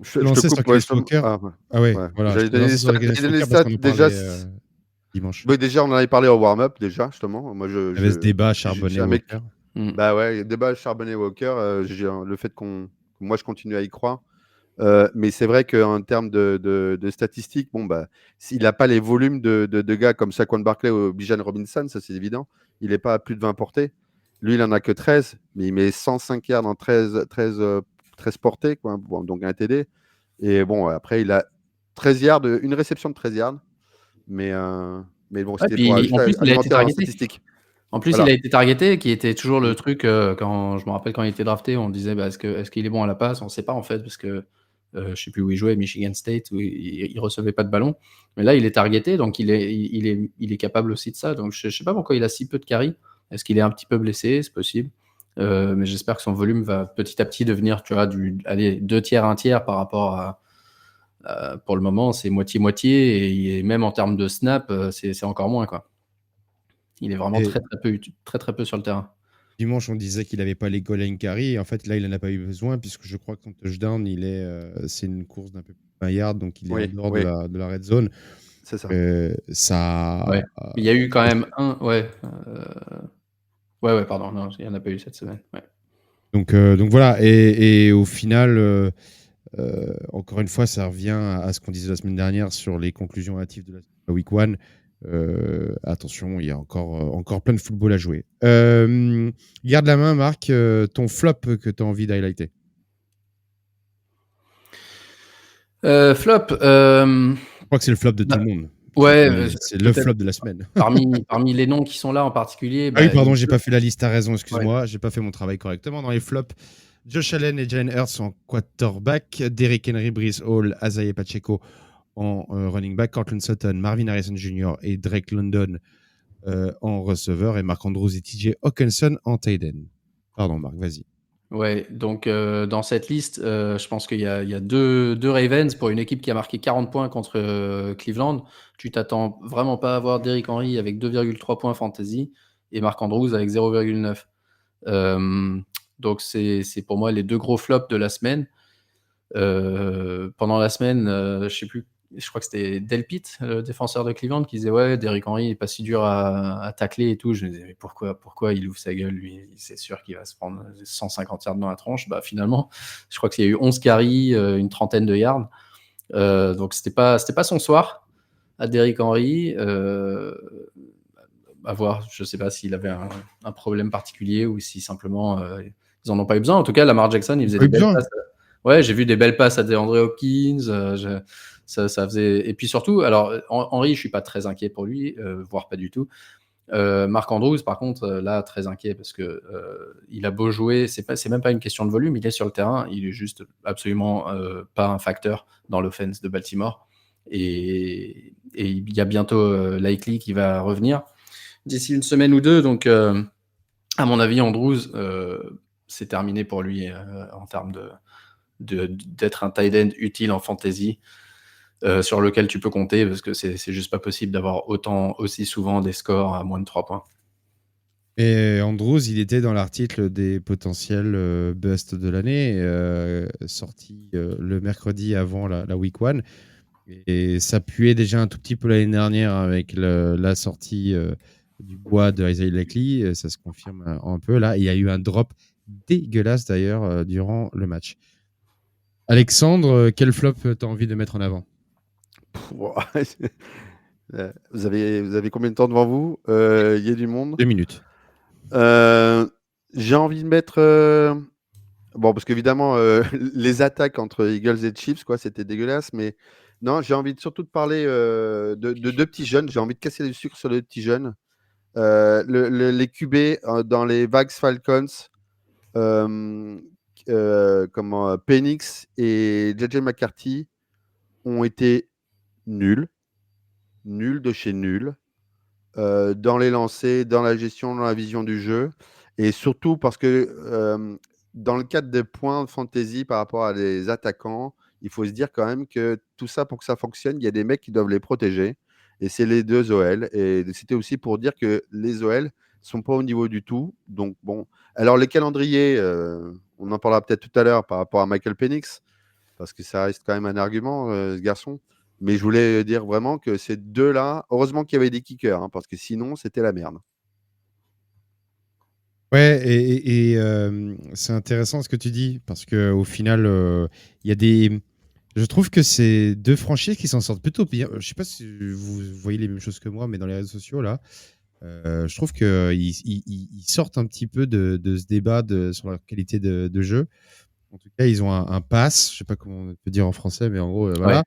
Je te Lancer sur coupe, ouais, Kenneth Walker. ah ouais, Ah ouais, ouais. voilà, je J'allais t'ai donner des lancé sur stats, les Kenneth j'allais donner des Walker parce stats qu'on en déjà. parlait dimanche. Oui, déjà, on en avait parlé au warm-up, déjà, justement. Moi, Il y avait ce débat je suis un mec. Charbonnet-Walker. Bah ouais, débat Charbonnet-Walker, le fait moi, je continue à y croire. Mais c'est vrai qu'en termes de statistiques, bon, bah, s'il n'a pas les volumes de gars comme Saquon Barkley ou Bijan Robinson, ça c'est évident, il n'est pas à plus de 20 portées. Lui, il en a que 13, mais il met 105 yards en 13 portées, quoi, bon, donc un TD. Et bon, après, il a 13 yards, une réception de 13 yards, mais, mais bon, Ouais, c'était pour puis juste en plus, il a été alimenter en targeté. statistiques. En plus, il Voilà. a été targeté, qui était toujours le Mm. truc, quand je me rappelle quand il était drafté, on disait: «Bah, est-ce qu'il est bon à la passe?» On ne sait pas en fait parce que, je sais plus où il jouait, Michigan State, où il recevait pas de ballon. Mais là, il est targeté, donc il est capable aussi de ça. Donc je sais pas pourquoi il a si peu de carry. Est-ce qu'il est un petit peu blessé? C'est possible. Mais j'espère que son volume va petit à petit devenir, tu vois, allez, 2 tiers, 1 tiers par rapport à, pour le moment, c'est moitié-moitié et même en termes de snap, c'est encore moins, quoi. Il est vraiment Et très, très peu sur le terrain. dimanche, on disait qu'il n'avait pas les goal line carry. En fait, là, il n'en a pas eu besoin puisque je crois qu'en touchdown, c'est une course d'un peu plus de 20 yards, donc il est en Oui, dehors de oui, la red zone. c'est ça. Ça, Ouais. Il y a eu quand même ouais, ouais, pardon, non, il y en a pas eu cette semaine, ouais. donc voilà. Et au final, encore une fois, ça revient à ce qu'on disait la semaine dernière sur les conclusions hâtives de la week 1. Attention, il y a encore plein de football à jouer. Garde la main, Marc, ton flop que tu as envie d'highlighter. Flop, Je crois que c'est le flop de tout bah, le monde. ouais, C'est le peut-être flop de la semaine. parmi les noms qui sont là en particulier, Ah oui, bah, pardon, j'ai pas fait la liste, t'as raison, ouais. excuse-moi, j'ai pas fait mon travail correctement. Dans les flops, Josh Allen et Jalen Hurts en quarterback, Derrick Henry, Breece Hall, Isaiah Pacheco en running back, Cortland Sutton, Marvin Harrison Jr. et Drake London en receveur, et Mark Andrews et TJ Hawkinson en tight end. Pardon, Marc, vas-y. Ouais, donc dans cette liste, je pense qu'il y a deux Ravens pour une équipe qui a marqué 40 points contre Cleveland. Tu t'attends vraiment pas à voir Derrick Henry avec 2,3 points fantasy et Mark Andrews avec 0,9. Donc c'est pour moi les deux gros flops de la semaine. Pendant la semaine, je sais plus, je crois que c'était Delpit, le défenseur de Cleveland, qui disait ouais, Derrick Henry est pas si dur à tacler et tout. Je me disais mais pourquoi il ouvre sa gueule, lui, c'est sûr qu'il va se prendre 150 yards dans la tronche. Bah finalement, je crois qu'il y a eu 11 carries, une trentaine de yards. Donc c'était pas son soir à Derrick Henry. À voir, je sais pas s'il avait un problème particulier ou si simplement ils en ont pas eu besoin. En tout cas, Lamar Jackson, il T'as faisait pas eu des belles besoin. passes. Ouais, j'ai vu des belles passes à DeAndre Hopkins. Ça faisait. Et puis surtout, alors Henry, je suis pas très inquiet pour lui, voire pas du tout. Marc Andrews, par contre, là, très inquiet parce que il a beau jouer, c'est même pas une question de volume, il est sur le terrain, il est juste absolument pas un facteur dans l'offense de Baltimore. Et il y a bientôt Likely qui va revenir d'ici une semaine ou deux, donc à mon avis, Andrews, c'est terminé pour lui en termes d'être un tight end utile en fantasy. Sur lequel tu peux compter parce que c'est juste pas possible d'avoir aussi souvent des scores à moins de 3 points. Et Andrews, il était dans l'article des potentiels busts de l'année, sorti le mercredi avant la week 1. Et ça puait déjà un tout petit peu l'année dernière avec la sortie du bois de Isaiah Likely. Ça se confirme un peu. Là, il y a eu un drop dégueulasse d'ailleurs durant le match. Alexandre, quel flop tu as envie de mettre en avant? Vous avez combien de temps devant vous? Il y a du monde. 2 minutes. J'ai envie de mettre. Bon, parce qu'évidemment, les attaques entre Eagles et Chiefs, quoi, c'était dégueulasse. Mais non, j'ai envie surtout de parler de deux petits jeunes. J'ai envie de casser le sucre sur les petits jeunes. Les QB dans les Vags Falcons, Penix et JJ McCarthy ont été nuls de chez nuls, dans les lancers, dans la gestion, dans la vision du jeu. Et surtout parce que dans le cadre des points de fantasy par rapport à des attaquants, il faut se dire quand même que tout ça, pour que ça fonctionne, il y a des mecs qui doivent les protéger. Et c'est les deux OL. Et c'était aussi pour dire que les OL ne sont pas au niveau du tout. Donc bon. Alors les calendriers, on en parlera peut-être tout à l'heure par rapport à Michael Penix. parce que ça reste quand même un argument, ce garçon. Mais je voulais dire vraiment que ces deux-là, heureusement qu'il y avait des kickers, hein, parce que sinon, c'était la merde. Ouais, c'est intéressant ce que tu dis, parce qu'au final, il y a des. Je trouve que c'est deux franchises qui s'en sortent plutôt bien. Je sais pas si vous voyez les mêmes choses que moi, mais dans les réseaux sociaux, là, je trouve qu'ils sortent un petit peu de ce débat sur la qualité de jeu. En tout cas, ils ont un pass, je sais pas comment on peut dire en français, mais en gros, voilà. Ouais.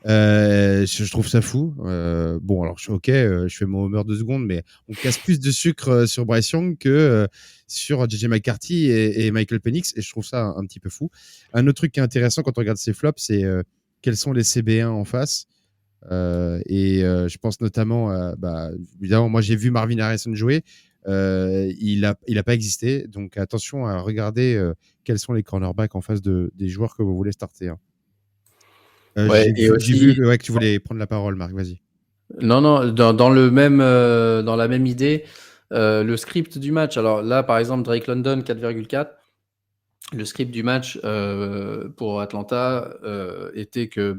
Je trouve ça fou. Bon, alors, je fais mon Homer 2 secondes, mais on casse plus de sucre sur Bryce Young que sur JJ McCarthy et Michael Penix, et je trouve ça un petit peu fou. Un autre truc qui est intéressant quand on regarde ces flops, c'est quels sont les CB1 en face. Je pense notamment à, évidemment, moi j'ai vu Marvin Harrison jouer. Il a pas existé, donc attention à regarder quels sont les cornerbacks en face des joueurs que vous voulez starter, hein. Ouais, et J'ai vu aussi, que tu voulais prendre la parole, Marc, vas-y. non, dans la même idée, le script du match. Alors là, par exemple, Drake London 4,4. Le script du match pour Atlanta était que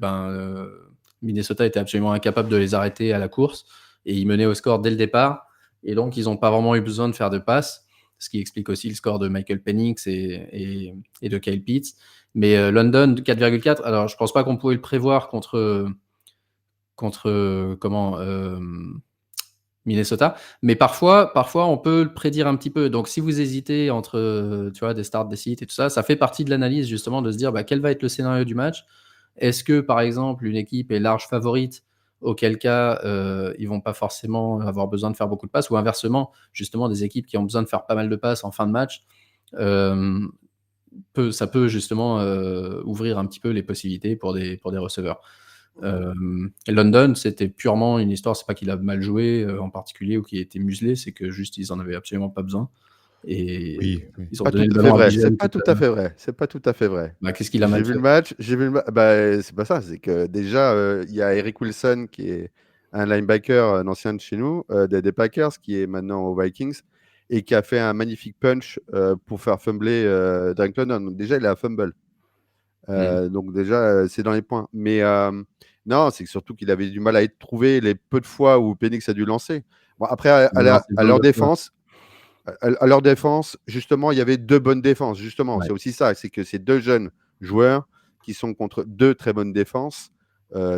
Minnesota était absolument incapable de les arrêter à la course et ils menaient au score dès le départ. Et donc, ils n'ont pas vraiment eu besoin de faire de passes, ce qui explique aussi le score de Michael Penix et de Kyle Pitts. Mais London 4,4, alors je pense pas qu'on pouvait le prévoir contre Minnesota, mais parfois on peut le prédire un petit peu. Donc si vous hésitez entre tu vois, des starts, des sites et tout ça, ça fait partie de l'analyse justement de se dire quel va être le scénario du match. Est-ce que par exemple une équipe est large favorite, auquel cas ils vont pas forcément avoir besoin de faire beaucoup de passes, ou inversement justement des équipes qui ont besoin de faire pas mal de passes en fin de match, ça peut justement ouvrir un petit peu les possibilités pour des receveurs. London, c'était purement une histoire, c'est pas qu'il a mal joué en particulier ou qu'il était muselé, c'est que juste ils en avaient absolument pas besoin et Oui, oui. ils ont Pas tout donné le à fait ballon à vrai. Bijan C'est pas tout à fait vrai. C'est pas tout à fait vrai. qu'est-ce qu'il a mal J'ai vu fait? le match. Bah, c'est pas ça. C'est que déjà, il y a Eric Wilson qui est un linebacker, un ancien de chez nous, des Packers, qui est maintenant aux Vikings et qui a fait un magnifique punch pour faire fumbler Drake London. Donc déjà, il a un fumble. Donc déjà, c'est dans les points. Mais non, c'est surtout qu'il avait du mal à être trouvé les peu de fois où Penix a dû lancer. Bon, après, à leur défense, à leur défense, justement, il y avait deux bonnes défenses. Justement, Ouais. c'est aussi ça, c'est que ces deux jeunes joueurs qui sont contre deux très bonnes défenses,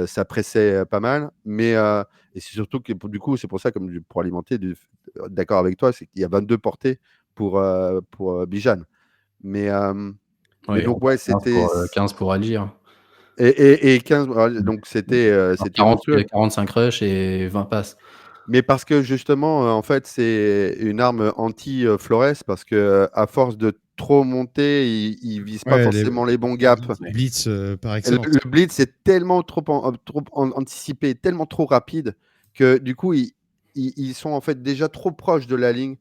ça pressait pas mal. Mais et c'est surtout que du coup, c'est pour ça, comme pour alimenter, d'accord avec toi, c'est qu'il y a 22 portées pour Bijan. Mais Ouais, donc ouais, 15 pour Algier. et 15, donc Alors c'était monstrueux. 45 rushs et 20 passes. Mais parce que justement, en fait, c'est une arme anti-Flores parce que à force de trop monter, il vise pas Ouais, forcément les bons gaps. blitz par Le, excellence. le blitz est tellement trop anticipé, tellement trop rapide que du coup, ils sont en fait déjà trop proches de la ligne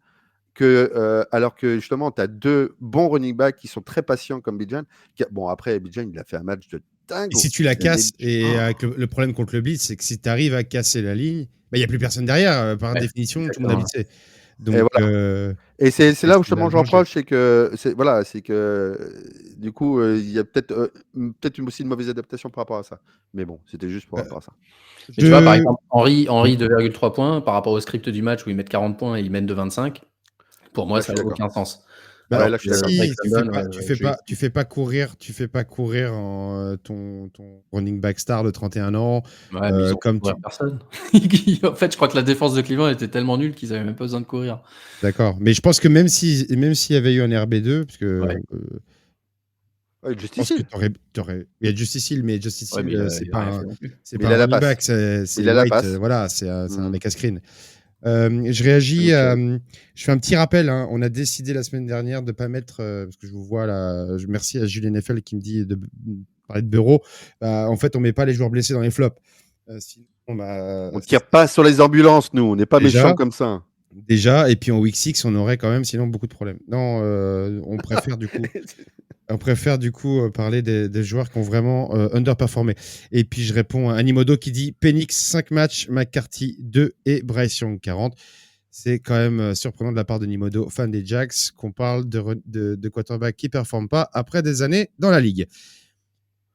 alors que justement, tu as deux bons running backs qui sont très patients comme Bijan. Bon, après, Bijan, il a fait un match de Et dingo. si tu la casses, et Oh. avec le problème contre le blitz, c'est que si tu arrives à casser la ligne, il n'y a plus personne derrière. Par Ouais, définition, tout le monde a exactement. blitzé. Et Donc, voilà. Et c'est là où c'est là justement le je danger. reproche, c'est que du coup, il y a peut-être aussi une mauvaise adaptation par rapport à ça. Mais bon, c'était juste par Euh, rapport à ça. Mais tu vois, par je... exemple, Henry 2,3 points par rapport au script du match où ils mettent 40 points et ils mènent de 25. Pour moi, Là, je ça suis n'a d'accord. aucun sens. Ouais, Alors là, je que suis d'accord. Drake Si London, tu fais pas courir ton running back star de 31 ans, ouais, mais ils ont fait comme courir tu. personne. En fait, je crois que la défense de Cleveland était tellement nulle qu'ils avaient même pas besoin de courir. D'accord. Mais je pense que même s'il y avait eu un RB2, parce que Ouais, Ouais, je pense que Justicile. il y a Justice Hill, mais Justice ouais, Hill, mais il a rien fait non plus. c'est Mais pas il un a la running passe. back, c'est Il a la White, passe. voilà, c'est un Mhm. mec à screen. Je réagis, Donc, je fais un petit rappel, hein. On a décidé la semaine dernière de ne pas mettre, parce que je vous vois là, merci à Julien NFL qui me dit de parler de Bureau. En fait, on met pas les joueurs blessés dans les flops. Sinon, on tire pas sur les ambulances, nous. On n'est pas méchants comme ça. déjà, et puis en Week 6, on aurait quand même sinon beaucoup de problèmes. Non, on préfère du coup parler des joueurs qui ont vraiment underperformé. Et puis je réponds à Animodo qui dit Penix 5 matchs, McCarthy 2 et Bryce Young 40. C'est quand même surprenant de la part de Nimodo, fan des Jacks, qu'on parle de quarterback qui ne performe pas après des années dans la ligue.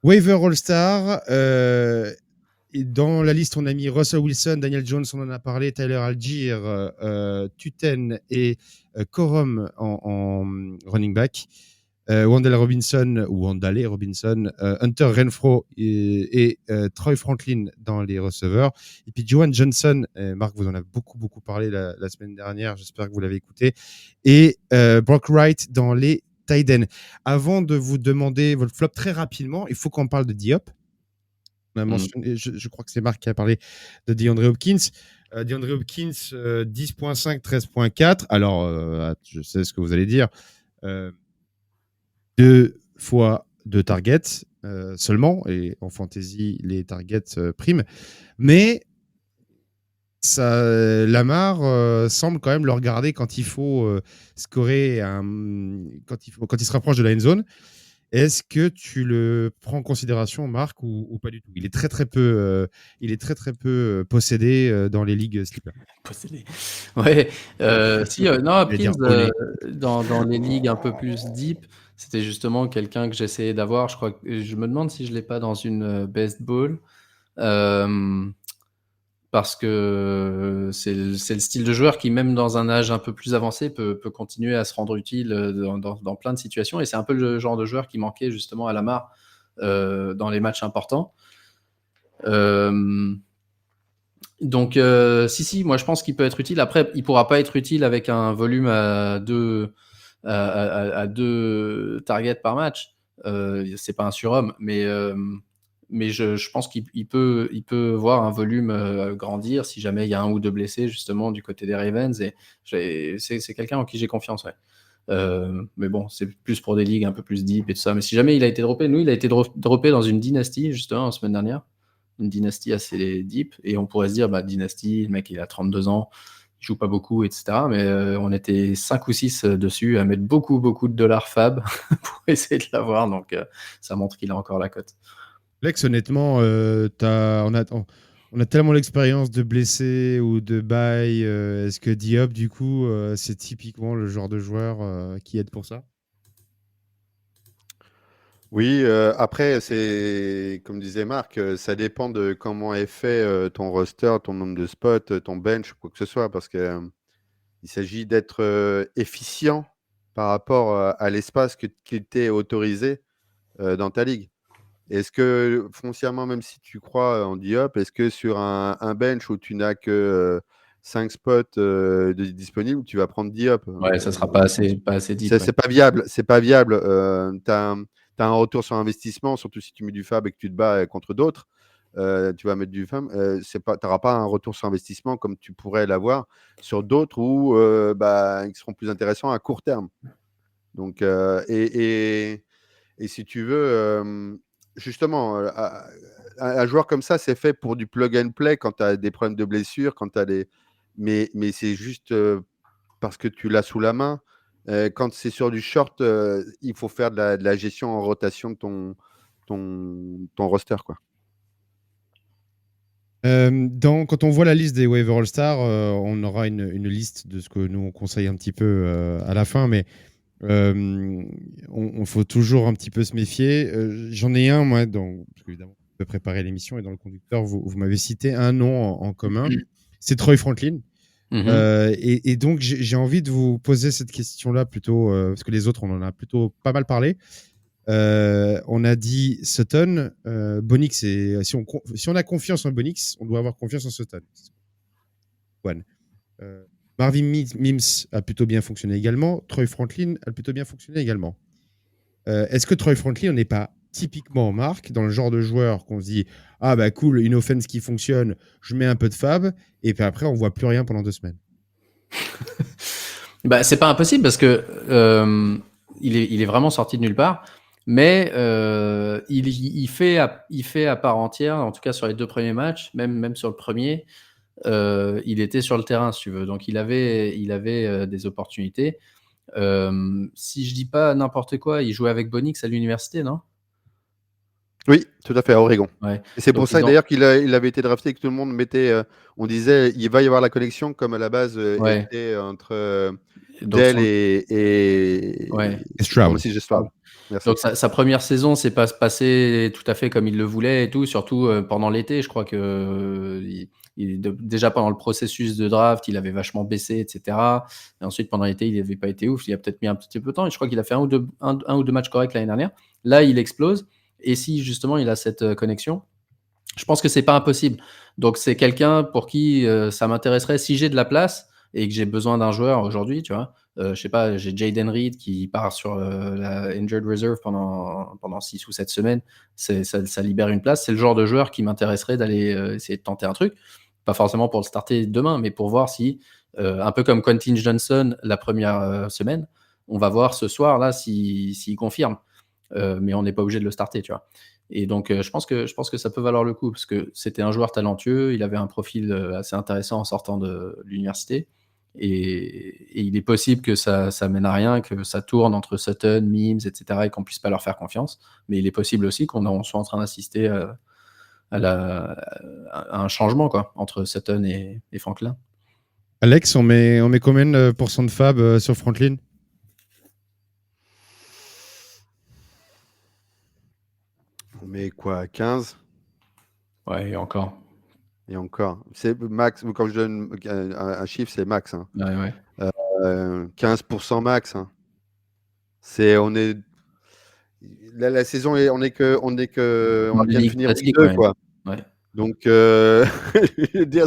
Waiver All-Star, et dans la liste, on a mis Russell Wilson, Daniel Jones, on en a parlé, Tyler Algier, Tuten et Corum en running back. Wandale Robinson, Hunter Renfro et Troy Franklin dans les receveurs. Et puis Johan Johnson, Marc, vous en avez beaucoup parlé la semaine dernière, j'espère que vous l'avez écouté. Et Brock Wright dans les tight ends. Avant de vous demander votre flop très rapidement, il faut qu'on parle de Diop. On a mentionné, je crois que c'est Marc qui a parlé de DeAndre Hopkins. DeAndre Hopkins, 10.5, 13.4. Alors, je sais ce que vous allez dire. 2 fois 2 targets seulement, et en fantasy, les targets priment. Mais Lamar semble quand même le regarder quand il faut scorer, quand il se rapproche de la end zone. Est-ce que tu le prends en considération, Marc, ou pas du tout? Il est très peu, possédé dans les ligues sleeper. Possédé. Ouais. Si, non, Hopkins, olé. dans les ligues un peu plus deep, c'était justement quelqu'un que j'essayais d'avoir. Je me demande si je l'ai pas dans une best ball. Parce que c'est le style de joueur qui, même dans un âge un peu plus avancé, peut continuer à se rendre utile dans plein de situations. Et c'est un peu le genre de joueur qui manquait justement à Lamar dans les matchs importants. Donc, si, moi je pense qu'il peut être utile. Après, il pourra pas être utile avec un volume à deux targets par match. C'est pas un surhomme, mais je pense qu'il peut voir un volume grandir si jamais il y a un ou deux blessés justement du côté des Ravens. Et c'est quelqu'un en qui j'ai confiance, ouais. Mais bon, c'est plus pour des ligues un peu plus deep et tout ça. Mais si jamais il a été droppé, il a été droppé dans une dynastie justement la semaine dernière. Une dynastie assez deep, et on pourrait se dire, dynastie, le mec il a 32 ans, il joue pas beaucoup, etc. Mais on était 5 ou 6 dessus à mettre beaucoup de dollars fab pour essayer de l'avoir, donc ça montre qu'il a encore la cote. Lex, honnêtement, on a tellement l'expérience de blessés ou de bail. Est-ce que Diop, du coup, c'est typiquement le genre de joueur qui aide pour ça? Oui, après, c'est comme disait Marc, ça dépend de comment est fait ton roster, ton nombre de spots, ton bench, quoi que ce soit, parce que il s'agit d'être efficient par rapport à l'espace qui t'est autorisé dans ta ligue. Est-ce que foncièrement, même si tu crois en Diop, est-ce que sur un bench où tu n'as que 5 spots disponibles, tu vas prendre Diop? Ouais, ça sera pas assez deep. C'est pas viable. C'est pas viable. Tu as un retour sur investissement, surtout si tu mets du fab et que tu te bats contre d'autres. Tu vas mettre du fab. Tu n'auras pas un retour sur investissement comme tu pourrais l'avoir sur d'autres où ils seront plus intéressants à court terme. Donc, et si tu veux, justement, un joueur comme ça, c'est fait pour du plug and play quand tu as des problèmes de blessure, quand tu as des. Mais c'est juste parce que tu l'as sous la main. Quand c'est sur du short, il faut faire de la gestion en rotation de ton roster, quoi. Quand on voit la liste des waiver All-Star, on aura une liste de ce que nous on conseille un petit peu à la fin, mais on faut toujours un petit peu se méfier. J'en ai un, moi, parce qu'évidemment, on peut préparer l'émission, et dans le conducteur, vous m'avez cité un nom en commun, c'est Troy Franklin. Et donc, j'ai envie de vous poser cette question-là plutôt, parce que les autres, on en a plutôt pas mal parlé. On a dit Sutton, Bonix, et si on a confiance en Bonix, on doit avoir confiance en Sutton. Marvin Mims a plutôt bien fonctionné également. Troy Franklin a plutôt bien fonctionné également. Est-ce que Troy Franklin, on n'est pas typiquement, Marc, dans le genre de joueur qu'on se dit ah bah cool, une offense qui fonctionne, je mets un peu de fab, et puis après on voit plus rien pendant 2 semaines? C'est pas impossible parce que il est vraiment sorti de nulle part, mais il fait à part entière, en tout cas sur les 2 premiers matchs, même sur le premier, il était sur le terrain, si tu veux. Donc il avait des opportunités. Si je dis pas n'importe quoi, il jouait avec Bonix à l'université, non? Oui, tout à fait, à Oregon. Ouais. Et c'est Donc pour ça d'ailleurs qu'il avait été drafté et que tout le monde mettait. On disait, il va y avoir la connexion comme à la base Ouais. était entre Donc Dell son ouais. Et comment Stroud. si Stroud. Merci. Donc sa première saison s'est pas passée tout à fait comme il le voulait et tout, surtout, pendant l'été. Je crois que, déjà pendant le processus de draft, il avait vachement baissé et cetera et ensuite pendant l'été, il avait pas été ouf. Il a peut-être mis un petit peu de temps et je crois qu'il a fait un ou 2 matchs corrects l'année dernière. Là, il explose et si justement il a cette, connexion, je pense que c'est pas impossible. Donc c'est quelqu'un pour qui, ça m'intéresserait si j'ai de la place et que j'ai besoin d'un joueur aujourd'hui, tu vois? Je sais pas, j'ai Jayden Reed qui part sur, la injured reserve pendant 6 ou 7 semaines. Ça libère une place. C'est le genre de joueur qui m'intéresserait d'aller, essayer de tenter un truc. Pas forcément pour le starter demain, mais pour voir si, un peu comme Quentin Johnson la première semaine, on va voir ce soir là s'il confirme. Mais on n'est pas obligé de le starter, tu vois? Et donc, je pense que ça peut valoir le coup parce que c'était un joueur talentueux, il avait un profil, assez intéressant en sortant de l'université et il est possible que ça mène à rien, que ça tourne entre Sutton, Mims et cetera et qu'on puisse pas leur faire confiance. Mais il est possible aussi qu'on soit en train d'assister, à la à un changement quoi, entre Sutton et Franklin. Alex, on met combien de pourcents de fab sur Franklin? On met quoi, 15 Ouais et encore. et encore. C'est max. Quand je donne un chiffre, c'est max. Hein. Ouais, ouais. 15% max. Hein. On est la saison est, Dans on les vient de ligues finir week classiques, 2 ouais. quoi. Ouais. Donc je veux dire,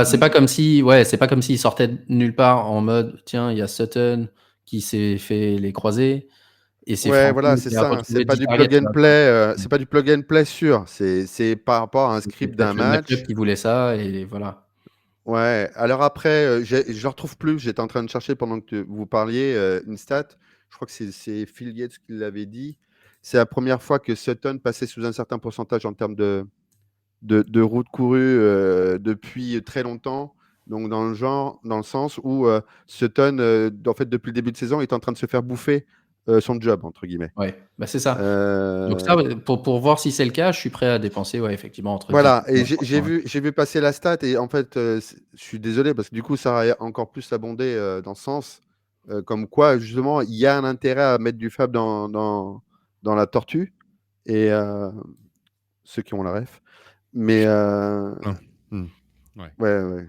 C'est pas comme si ouais, c'est pas comme s'il sortait de nulle part en mode: «Tiens, il y a Sutton qui s'est fait les croisés et c'est ouais, Franklin voilà, c'est qui a ça. Hein. C'est retrouvé pas 10 du targets», plug tu and vois? play. Mmh. C'est pas du plug and play sûr. C'est par rapport à un C'est script d'un peut-être le match-up match. qui voulait ça et voilà. Ouais. Alors après, je le retrouve plus. J'étais en train de chercher pendant que vous parliez une stat. Je crois que c'est Phil Yates qui l'avait dit. C'est la première fois que Sutton passait sous un certain pourcentage en termes de routes courues depuis très longtemps. Donc dans le genre, dans le sens où Sutton, en fait, depuis le début de saison, est en train de se faire bouffer son job entre guillemets. Ouais, bah, c'est ça. Donc Euh, ça, ouais, pour voir si c'est le cas, je suis prêt à dépenser, ouais, effectivement entre 10 voilà. et Et 15 j'ai ouais. vu passer la stat et en fait, je suis désolé parce que du coup, ça a encore plus abondé dans ce sens. Comme quoi, justement, il y a un intérêt à mettre du fab dans la tortue et ceux qui ont la ref. Mais Non. Ouais. ouais, ouais.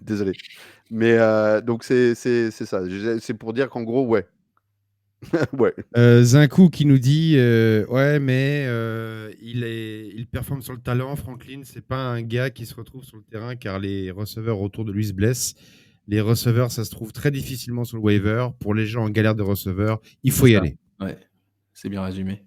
Désolé. Mais donc c'est ça. C'est pour dire qu'en gros, ouais. Ouais. Zinkou qui nous dit ouais, mais il performe sur le talent. Franklin, c'est pas un gars qui se retrouve sur le terrain car les receveurs autour de lui se blessent. Les receveurs, ça se trouve très difficilement sur le waiver. Pour les gens en galère de receveurs, il C'est faut y ça. aller. Ouais, c'est bien résumé.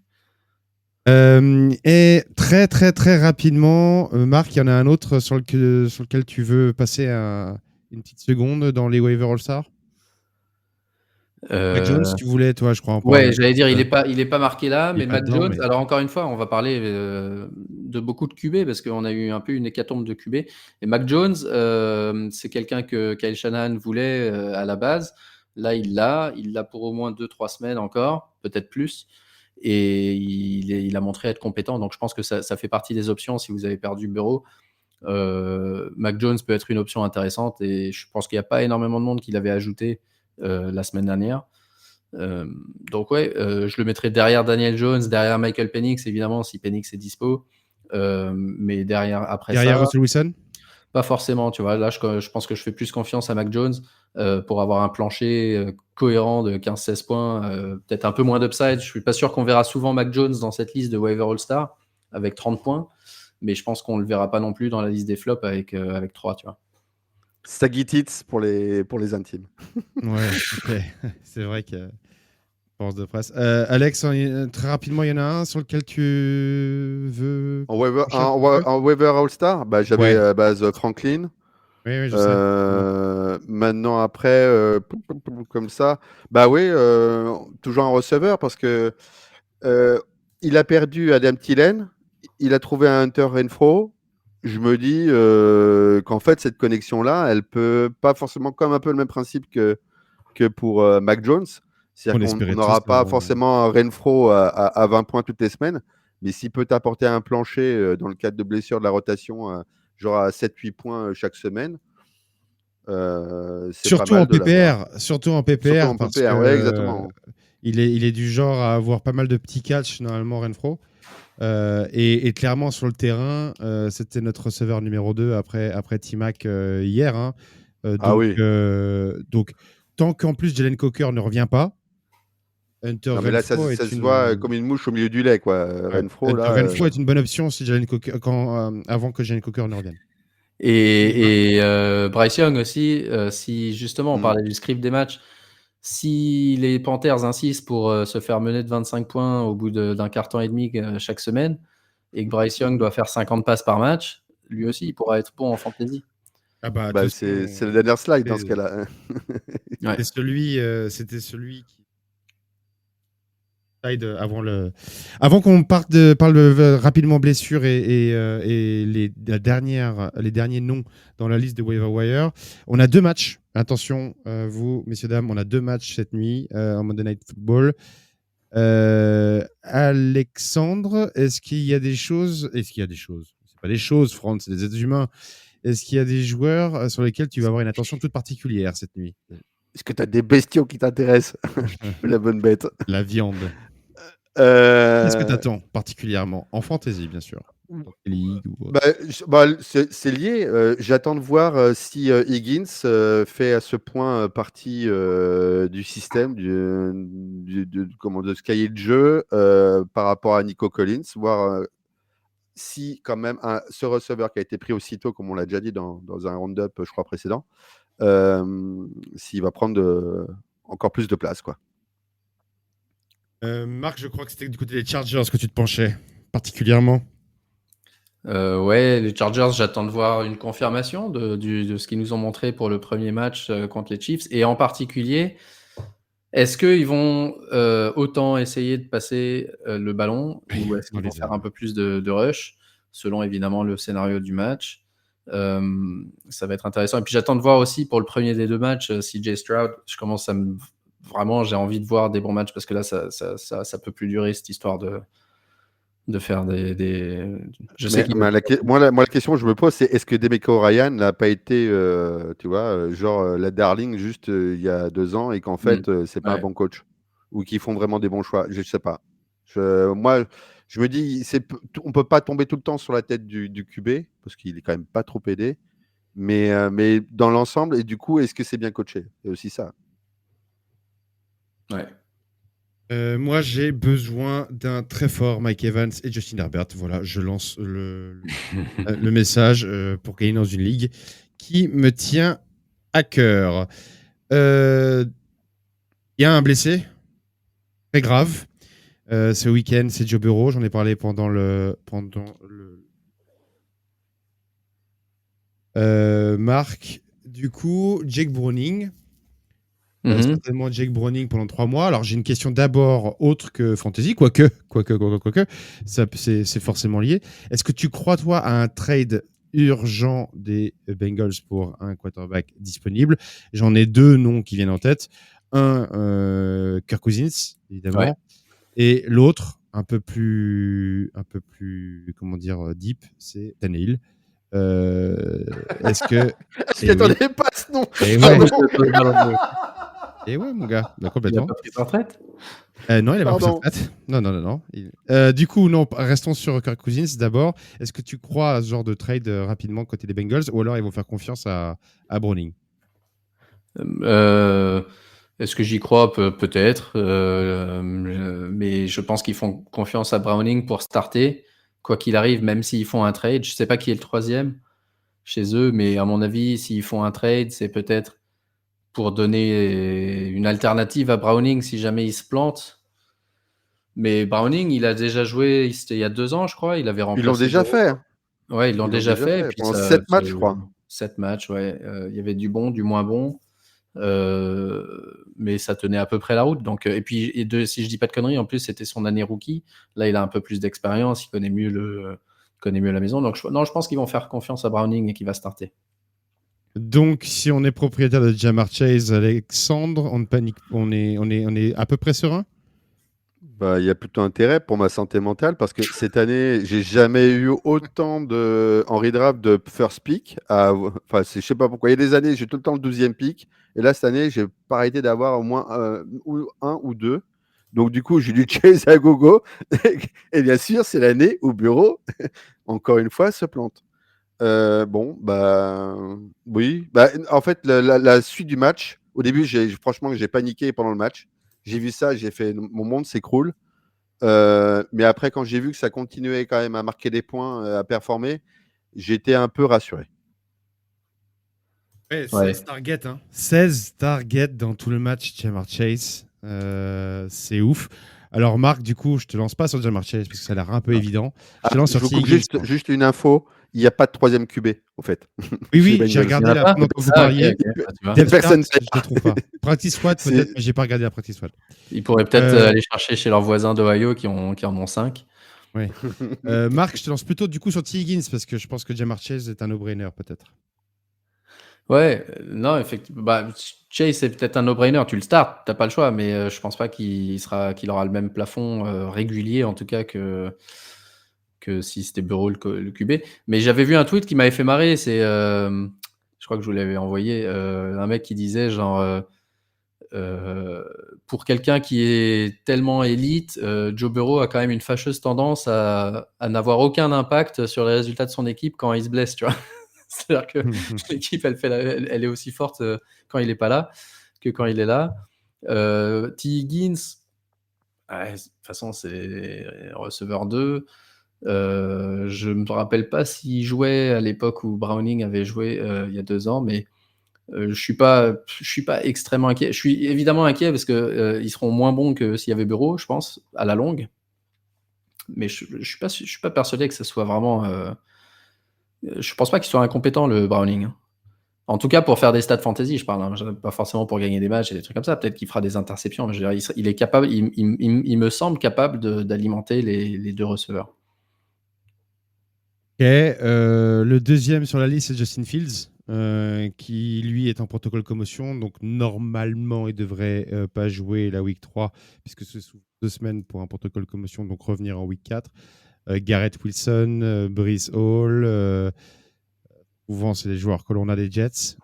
Et très très très rapidement, Marc, il y en a un autre sur lequel tu veux passer une petite seconde dans les waiver All-Star. Mac Jones, Heu tu voulais, toi, je crois, en Ouais, parler. j'allais dire, il est pas marqué là, Il est mais pas Mac dedans, Jones, mais alors encore une fois, on va parler, de beaucoup de QB parce qu'on a eu un peu une hécatombe de QB et Mac Jones, c'est quelqu'un que Kyle Shanahan voulait, à la base. Là, il l'a pour au moins 2-3 semaines encore, peut-être plus et il a montré être compétent donc je pense que ça fait partie des options si vous avez perdu Burrow. Mac Jones peut être une option intéressante et je pense qu'il y a pas énormément de monde qui l'avait ajouté, la semaine dernière. Donc ouais, je le mettrais derrière Daniel Jones, derrière Michael Penix, évidemment, si Penix est dispo. Mais derrière après ça, derrière Russell Wilson. pas forcément, tu vois? Là, je pense que je fais plus confiance à Mac Jones, pour avoir un plancher, cohérent de 15-16 points, peut-être un peu moins d'upside. Je suis pas sûr qu'on verra souvent Mac Jones dans cette liste de waiver all-star avec 30 points, mais je pense qu'on le verra pas non plus dans la liste des flops avec 3, tu vois? Sagitits pour les intimes. Ouais, ok. C'est vrai que force de presse. Alex, très rapidement, il y en a un sur lequel tu veux pencher un peu. En waiver All-Star, bah, j'avais Ouais. base Franklin. Oui, oui, je sais. Maintenant, après, comme ça, bah oui, toujours un receveur parce que il a perdu Adam Thielen, il a trouvé un Hunter Renfro. Je me dis qu'en fait, cette connexion-là, elle peut pas forcément comme un peu le même principe que pour Mac Jones. C'est-à-dire On qu'on espérait tous n'aura pas avant. forcément un Renfro à 20 points toutes les semaines, Mais s'il peut t'apporter un plancher dans le cadre de blessure de la rotation, genre à 7-8 points chaque semaine, c'est pas Surtout en mal de l'avoir. PPR, surtout en Surtout PPR en parce PPR, ouais, que exactement. il est du genre à avoir pas mal de petits catchs normalement Renfro. Et clairement sur le terrain, c'était notre receveur numéro 2 après T-Mac hier. Hein. Ah oui. Donc tant qu'en plus Jalen Coker ne revient pas, Hunter Non, mais là, ça Renfro ça est se voit une comme une mouche au milieu du lait, quoi. ouais, Renfro, Hunter là, Renfro est une bonne option si Jalen Coker, avant que Jalen Coker ne revienne. Et Bryce Young aussi, si justement on mmh. parlait du script des matchs, si les Panthers insistent pour se faire mener de 25 points au bout d'un quart-temps et demi chaque semaine, et que Bryce Young doit faire 50 passes par match, lui aussi il pourra être bon en fantasy. Ah bah de Bah, toute c'est façon, le dernier slide dans ce c'était cas-là. Ouais. c'était celui qui avant qu'on parle rapidement blessures et les derniers noms dans la liste de waiver wire, on a 2 matchs. Attention, vous, messieurs, dames, on a 2 matchs cette nuit en Monday Night Football. Alexandre, est-ce qu'il y a des choses C'est pas des choses, Franck, c'est des êtres humains. Est-ce qu'il y a des joueurs sur lesquels tu vas avoir une attention toute particulière cette nuit? Est-ce que tu as des bestiaux qui t'intéressent? La bonne bête. La viande. Qu'est-ce que tu Euh, attends particulièrement? En fantasy, bien sûr. Dans quelle ligue ou bah, autre? c'est lié. J'attends de voir si Higgins fait à ce point partie du système, de ce cahier de jeu par rapport à Nico Collins, voir si quand même ce receveur qui a été pris aussitôt, comme on l'a déjà dit dans un round-up, je crois, précédent, s'il va prendre encore plus de place, quoi. Marc, je crois que c'était du côté des Chargers que tu te penchais particulièrement. Ouais, les Chargers, j'attends de voir une confirmation de ce qu'ils nous ont montré pour le premier match contre les Chiefs. Et en particulier, est-ce qu'ils vont autant essayer de passer le ballon ou est-ce On qu'ils vont les faire aime. un peu plus de rush, selon évidemment le scénario du match. Ça va être intéressant. Et puis j'attends de voir aussi pour le premier des 2 matchs, CJ Stroud. Vraiment, j'ai envie de voir des bons matchs parce que là, ça peut plus durer cette histoire de faire des... Je sais Mais, qu'il mais la question que je me pose, c'est est-ce que Demeco Ryan n'a pas été, tu vois, genre la darling juste il y a 2 ans et qu'en fait, c'est pas un Ouais. bon coach ou qu'ils font vraiment des bons choix? Je sais pas. Moi, je me dis, on peut pas tomber tout le temps sur la tête du QB parce qu'il est quand même pas trop aidé. Mais dans l'ensemble, et du coup, est-ce que c'est bien coaché? C'est aussi ça. Ouais. Moi, j'ai besoin d'un très fort Mike Evans et Justin Herbert. Voilà, je lance le message pour gagner dans une ligue qui me tient à cœur. Il y a un blessé, très grave. Ce week-end, c'est Joe Burrow. J'en ai parlé pendant le Marc. Du coup, Jake Browning. Certainement Jake Browning pendant 3 mois. Alors, j'ai une question d'abord autre que fantasy, quoique. C'est forcément lié. Est-ce que tu crois, toi, à un trade urgent des Bengals pour un quarterback disponible? J'en ai 2 noms qui viennent en tête. Un, Kirk Cousins, évidemment. Ouais. Et l'autre, un peu plus, comment dire, deep, c'est Tannehill. Est-ce que. Je Eh oui. m'attendais pas à ce nom. Eh Ah, ouais. moi, je- Et ouais, mon gars, bah, Il a complètement. pas pris sa retraite? Non, il a pas pris sa Pardon. retraite. Non. Du coup, non, restons sur Kirk Cousins d'abord. Est-ce que tu crois à ce genre de trade rapidement côté des Bengals ou alors ils vont faire confiance à Browning? Est-ce que j'y crois? Peut-être. Mais je pense qu'ils font confiance à Browning pour starter. Quoi qu'il arrive, même s'ils font un trade, je sais pas qui est le 3e chez eux, mais à mon avis, s'ils font un trade, c'est peut-être pour donner une alternative à Browning si jamais il se plante. Mais Browning, il a déjà joué, c'était il y a 2 ans, je crois. Il avait Ils l'ont remplacé déjà Burrow. fait. Hein. Ouais, ils l'ont Ils l'ont déjà déjà fait. Et fait puis pendant 7 matchs, je crois. 7 matchs, ouais. Il y avait du bon, du moins bon. Mais ça tenait à peu près la route. Donc, et puis, si je dis pas de conneries, en plus, c'était son année rookie. Là, il a un peu plus d'expérience. Il connaît mieux la maison. Donc, je pense qu'ils vont faire confiance à Browning et qu'il va starter. Donc, si on est propriétaire de Jamar Chase, Alexandre, on ne panique, on est à peu près serein? Bah, il y a plutôt intérêt pour ma santé mentale parce que cette année, j'ai jamais eu autant de Henry Draft de first pick. Enfin, je sais pas pourquoi. Il y a des années, j'ai tout le temps le 12e pick. Et là, cette année, j'ai pas arrêté d'avoir au moins un ou deux. Donc, du coup, j'ai dû chase à gogo. Et bien sûr, c'est l'année où Bureau, encore une fois, se plante. Bon, bah oui. Bah, en fait, la suite du match, au début, franchement, j'ai paniqué pendant le match. J'ai vu ça, j'ai fait mon monde s'écroule. Mais après, quand j'ai vu que ça continuait quand même à marquer des points, à performer, j'étais un peu rassuré. Ouais, Ouais. 16 targets, hein. 16 targets dans tout le match, Jamar Chase. C'est ouf. Alors, Marc, du coup, je te lance pas sur Jamar Chase parce que ça a l'air un peu évident. Je te lance Je sur vous T. coupe Higgins, moi. juste une info. Il n'y a pas de troisième QB, au fait. Oui, Chez les oui, j'ai Bengals. Il y en regardé a là pas? pendant que vous Ah, OK, parliez. OK. Bah, tu vois. Depth chart, Personne. je ne trouve pas. Practice squad, peut-être, C'est- mais j'ai pas regardé la practice squad. Ils pourraient peut-être, Euh, aller chercher chez leurs voisins d'Ohio qui en ont 5. ouais. Marc, je te lance plutôt du coup sur T. Higgins parce que je pense que Jamar Chase est un no-brainer, peut-être. Ouais, non, effectivement. Bah, Chase, c'est peut-être un no-brainer. Tu le starts, t'as pas le choix, mais je pense pas qu'il aura le même plafond régulier, en tout cas, que si c'était Burrow le QB. Mais j'avais vu un tweet qui m'avait fait marrer. Je crois que je vous l'avais envoyé. Un mec qui disait genre. Pour quelqu'un qui est tellement élite, Joe Burrow a quand même une fâcheuse tendance à n'avoir aucun impact sur les résultats de son équipe quand il se blesse, tu vois. C'est-à-dire que l'équipe, elle est aussi forte quand il n'est pas là que quand il est là. T. Higgins, ouais, de toute façon, c'est receveur 2. Je ne me rappelle pas s'il jouait à l'époque où Browning avait joué il y a 2 ans, mais je suis pas extrêmement inquiet. Je suis évidemment inquiet parce que ils seront moins bons que s'il y avait Bureau, je pense, à la longue. Mais je suis pas persuadé que ce soit vraiment. Je pense pas qu'il soit incompétent le Browning, hein. En tout cas, pour faire des stats fantasy, je parle, hein, pas forcément pour gagner des matchs et des trucs comme ça. Peut-être qu'il fera des interceptions, mais je veux dire, il est capable. Il me semble capable d'alimenter les deux receveurs. Ok, le deuxième sur la liste, c'est Justin Fields, qui lui est en protocole commotion. Donc normalement, il devrait pas jouer la week 3, puisque c'est sous 2 semaines pour un protocole commotion, donc revenir en week 4. Garrett Wilson, Brees Hall, souvent c'est les joueurs que l'on a des Jets.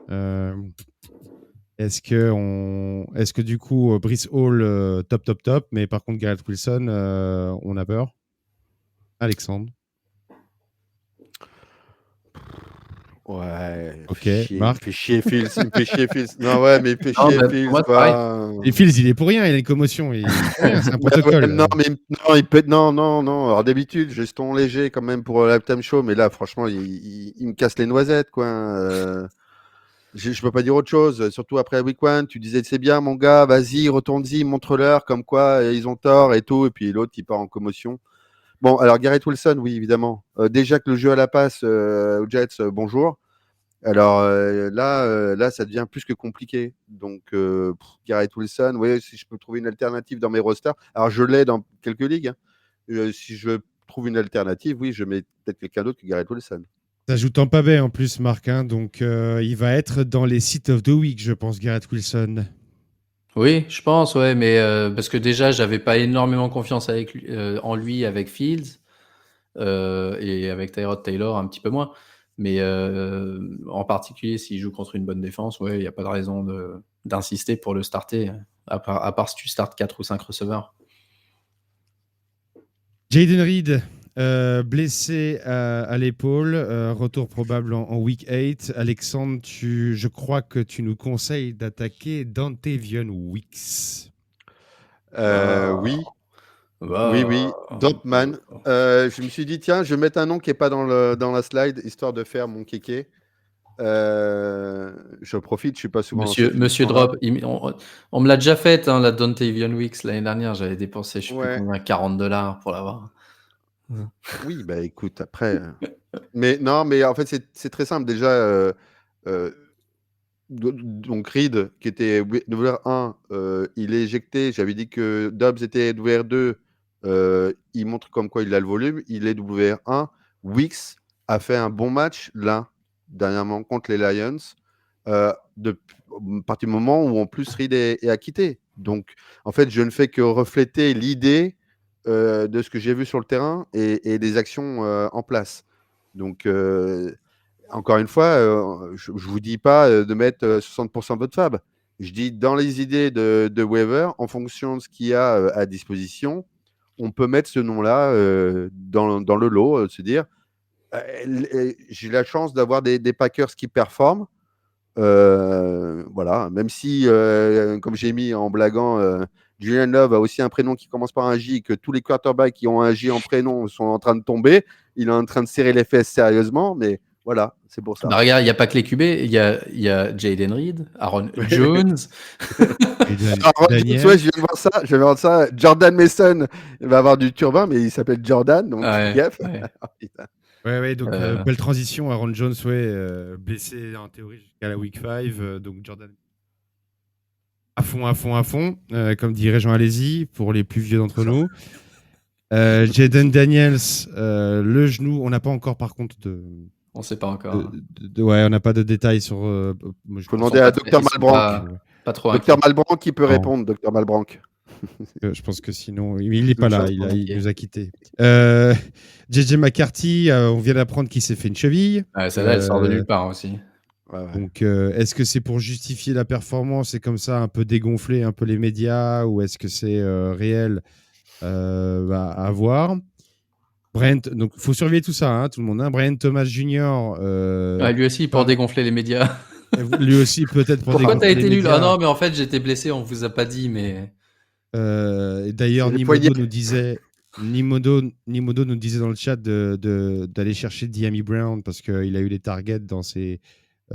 Est-ce que du coup, Brees Hall, top, mais par contre, Garrett Wilson, on a peur? Alexandre. Ouais, Ok, il me Marc. fait chier, Fields. Il me fait chier, Fields. Non, ouais, mais il me fait Non, chier, bah, pour Fields, moi, c'est pareil. quoi. Et Fields, il est pour rien, il a une commotion, il est pour rien, c'est un Bah ouais, protocole. non, mais non, il peut. Non, non, non. Alors d'habitude, geston léger quand même pour la time show, mais là, franchement, il me casse les noisettes, quoi. Je peux pas dire autre chose. Surtout après la week 1, tu disais c'est bien, mon gars, vas-y, retourne-y, montre-leur comme quoi ils ont tort et tout. Et puis l'autre, il part en commotion. Bon, alors Garrett Wilson, oui, évidemment. Déjà que le jeu à la passe aux Jets, bonjour. Alors là, ça devient plus que compliqué. Donc, Garrett Wilson, oui, si je peux trouver une alternative dans mes rosters. Alors, je l'ai dans quelques ligues, hein. Si je trouve une alternative, oui, je mets peut-être quelqu'un d'autre que Garrett Wilson. Ça joue Tampa Bay en plus, Marc, hein, donc il va être dans les sit of the week, je pense, Garrett Wilson. Oui, je pense, ouais, mais parce que déjà, j'avais pas énormément confiance en lui avec Fields et avec Tyrod Taylor un petit peu moins. Mais en particulier, s'il joue contre une bonne défense, ouais, il n'y a pas de raison d'insister pour le starter, à part si tu startes 4 ou 5 receveurs. Jaden Reed, blessé à l'épaule, retour probable en week 8. Alexandre, je crois que tu nous conseilles d'attaquer Dantevion Weeks. Oui, oui, Bah, oui. Dropman. Je me suis dit, tiens, je vais mettre un nom qui n'est pas dans la slide, histoire de faire mon kéké. Je profite, je suis pas souvent dans cette Monsieur émission-là. Drop, on me l'a déjà fait, hein, la Dontavion Weeks l'année dernière. J'avais dépensé, je sais plus Ouais. combien, $40 pour l'avoir. Oui, bah écoute, après. Mais non, mais en fait, c'est très simple. Déjà, euh, donc Reed, qui était WR1, il est éjecté. J'avais dit que Dobbs était WR2. Il montre comme quoi il a le volume. Il est WR1. Wicks a fait un bon match là, dernièrement, contre les Lions. À partir du moment où en plus Reed est acquitté. Donc, en fait, je ne fais que refléter l'idée de ce que j'ai vu sur le terrain et des actions en place. Donc, encore une fois, je ne vous dis pas de mettre 60% de votre fab. Je dis dans les idées de waiver, en fonction de ce qu'il y a à disposition, on peut mettre ce nom-là dans le lot, se dire j'ai la chance d'avoir des Packers qui performent. Voilà, même si, comme j'ai mis en blaguant, Julian Love a aussi un prénom qui commence par un J, que tous les quarterbacks qui ont un J en prénom sont en train de tomber. Il est en train de serrer les fesses sérieusement, mais voilà, c'est pour ça. Bah regarde, il n'y a pas que les QB, il y a Jaden Reed, Aaron Jones. Et Daniel. Ouais, je viens de voir ça. Jordan Mason va avoir du turbin, mais il s'appelle Jordan, donc gaffe. Ouais, donc belle transition. Aaron Jones, blessé en théorie jusqu'à la week 5, donc Jordan à fond, comme dirait Jean Alési, pour les plus vieux d'entre nous. Jaden Daniels, le genou, on n'a pas encore par contre on ne sait pas encore. On n'a pas de détails sur. Il faut demander à Dr Malbranck. Pas trop Dr Malbranck qui peut répondre, Dr Malbranck. Je pense que sinon, il n'est pas là, il nous a quittés. JJ McCarthy, on vient d'apprendre qu'il s'est fait une cheville. Celle-là, elle sort de nulle part aussi. Ouais. Donc, est-ce que c'est pour justifier la performance et comme ça un peu dégonfler un peu les médias, ou est-ce que c'est réel à voir. Brent, donc faut surveiller tout ça, hein, tout le monde. Hein. Brent Thomas Jr. Lui aussi pour dégonfler les médias. Lui aussi peut-être pour Pourquoi dégonfler les médias. Pourquoi t'as été nul ? Ah non, mais en fait j'étais blessé, on vous a pas dit, mais. D'ailleurs, Nimodo nous disait nous disait dans le chat d'aller chercher Diami Brown parce qu'il a eu les targets dans ses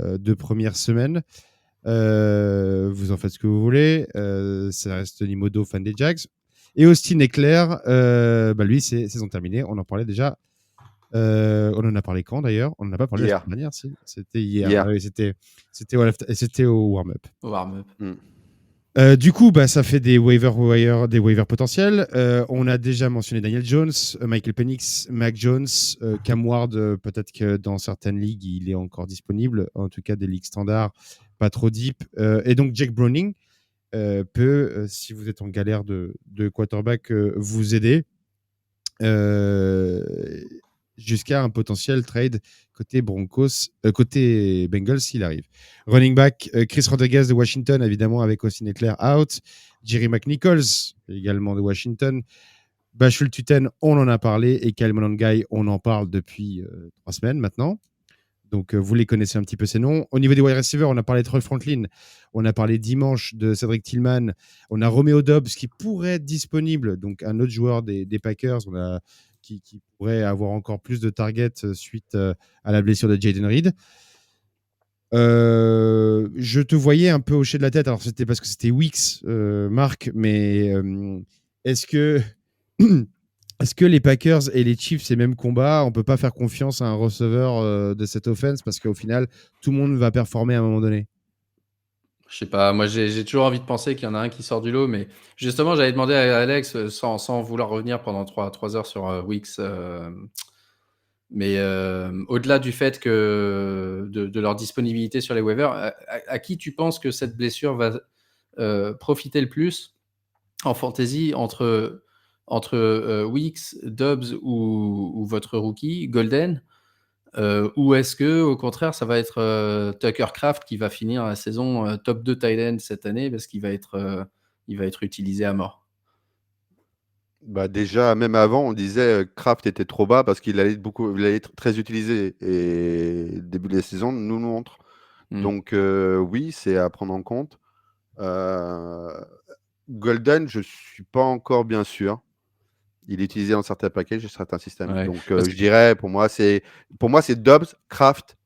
2 premières semaines. Vous en faites ce que vous voulez. Ça reste Nimodo, fan des Jags. Et Austin Eckler, lui, c'est saison terminée. On en parlait déjà. On en a parlé quand d'ailleurs ? On n'en a pas parlé la semaine dernière. C'était hier. Oui, c'était au warm-up. Du coup, ça fait des waivers potentiels. On a déjà mentionné Daniel Jones, Michael Penix, Mac Jones, Cam Ward. Peut-être que dans certaines ligues, il est encore disponible. En tout cas, des ligues standards, pas trop deep. Et donc, Jake Browning peut, si vous êtes en galère de quarterback, vous aider jusqu'à un potentiel trade côté côté Bengals s'il arrive. Running back, Chris Rodriguez de Washington, évidemment avec Austin Eckler out. Jerry McNichols, également de Washington. Bashul Tutten, on en a parlé. Et Kyle Monangai, on en parle depuis 3 semaines maintenant. Donc, vous les connaissez un petit peu ces noms. Au niveau des wide receivers, on a parlé de Troy Franklin. On a parlé dimanche de Cedric Tillman. On a Romeo Doubs qui pourrait être disponible. Donc, un autre joueur des Packers qui pourrait avoir encore plus de targets suite à la blessure de Jaden Reed. Je te voyais un peu hocher de la tête. Alors, c'était parce que c'était Weeks, Marc. Mais est-ce que... Est-ce que les Packers et les Chiefs, c'est le même combat ? On ne peut pas faire confiance à un receveur de cette offense parce qu'au final, tout le monde va performer à un moment donné. Je sais pas, moi j'ai toujours envie de penser qu'il y en a un qui sort du lot, mais justement, j'avais demandé à Alex, sans vouloir revenir pendant 3 heures sur Weeks, mais au-delà du fait que de leur disponibilité sur les waivers, à qui tu penses que cette blessure va profiter le plus en fantasy entre Weeks, Dobbs ou votre rookie, Golden, ou est-ce que au contraire ça va être Tucker Kraft qui va finir la saison top 2 tight end cette année parce qu'il va être utilisé à mort? Déjà, même avant, on disait Kraft était trop bas parce qu'il allait être très utilisé. Et le début de la saison nous montre. Donc, oui, c'est à prendre en compte. Golden, je ne suis pas encore bien sûr. Il est utilisé dans certains packages et certains systèmes. Ouais, donc, je dirais, pour moi, c'est Dobbs, Kraft,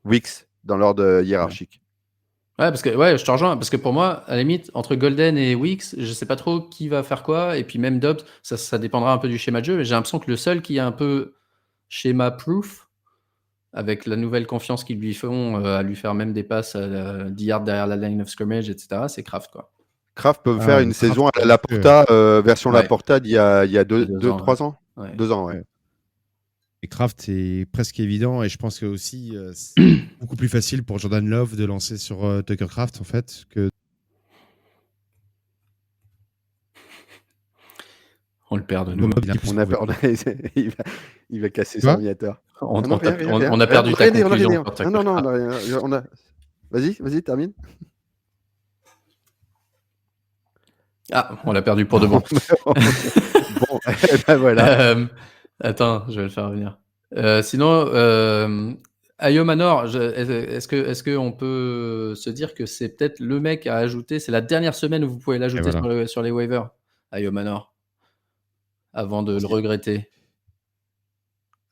Weeks dans l'ordre hiérarchique. Ouais, parce que je te rejoins. Parce que pour moi, à la limite, entre Golden et Weeks, je sais pas trop qui va faire quoi. Et puis même Dobbs, ça dépendra un peu du schéma de jeu. Mais j'ai l'impression que le seul qui est un peu schéma-proof, avec la nouvelle confiance qu'ils lui font à lui faire même des passes 10 yards derrière la line of scrimmage, etc., c'est Kraft, quoi. Kraft peut faire une saison à la Laporta, version Laporta d'il y a 2-3 ans. 2 ans, ouais. Et Kraft, c'est presque évident. Et je pense que aussi, c'est beaucoup plus facile pour Jordan Love de lancer sur Tucker Kraft, en fait, que... On le perd de nouveau. Il va casser Quoi son ordinateur. On, Non, on t'a- rien, on- rien, on a rien. perdu On a ta rien dit, on a rien conclusion dit. sur ta Non, cauchemar. on a rien. Vas-y, termine. Ah, on l'a perdu pour de bon. Bon, ben voilà. Attends, je vais le faire revenir. Sinon, Ayo Manor, est-ce qu'on peut se dire que c'est peut-être le mec à ajouter? C'est la dernière semaine où vous pouvez l'ajouter Et voilà. sur les waivers, Ayo Manor, avant de le regretter.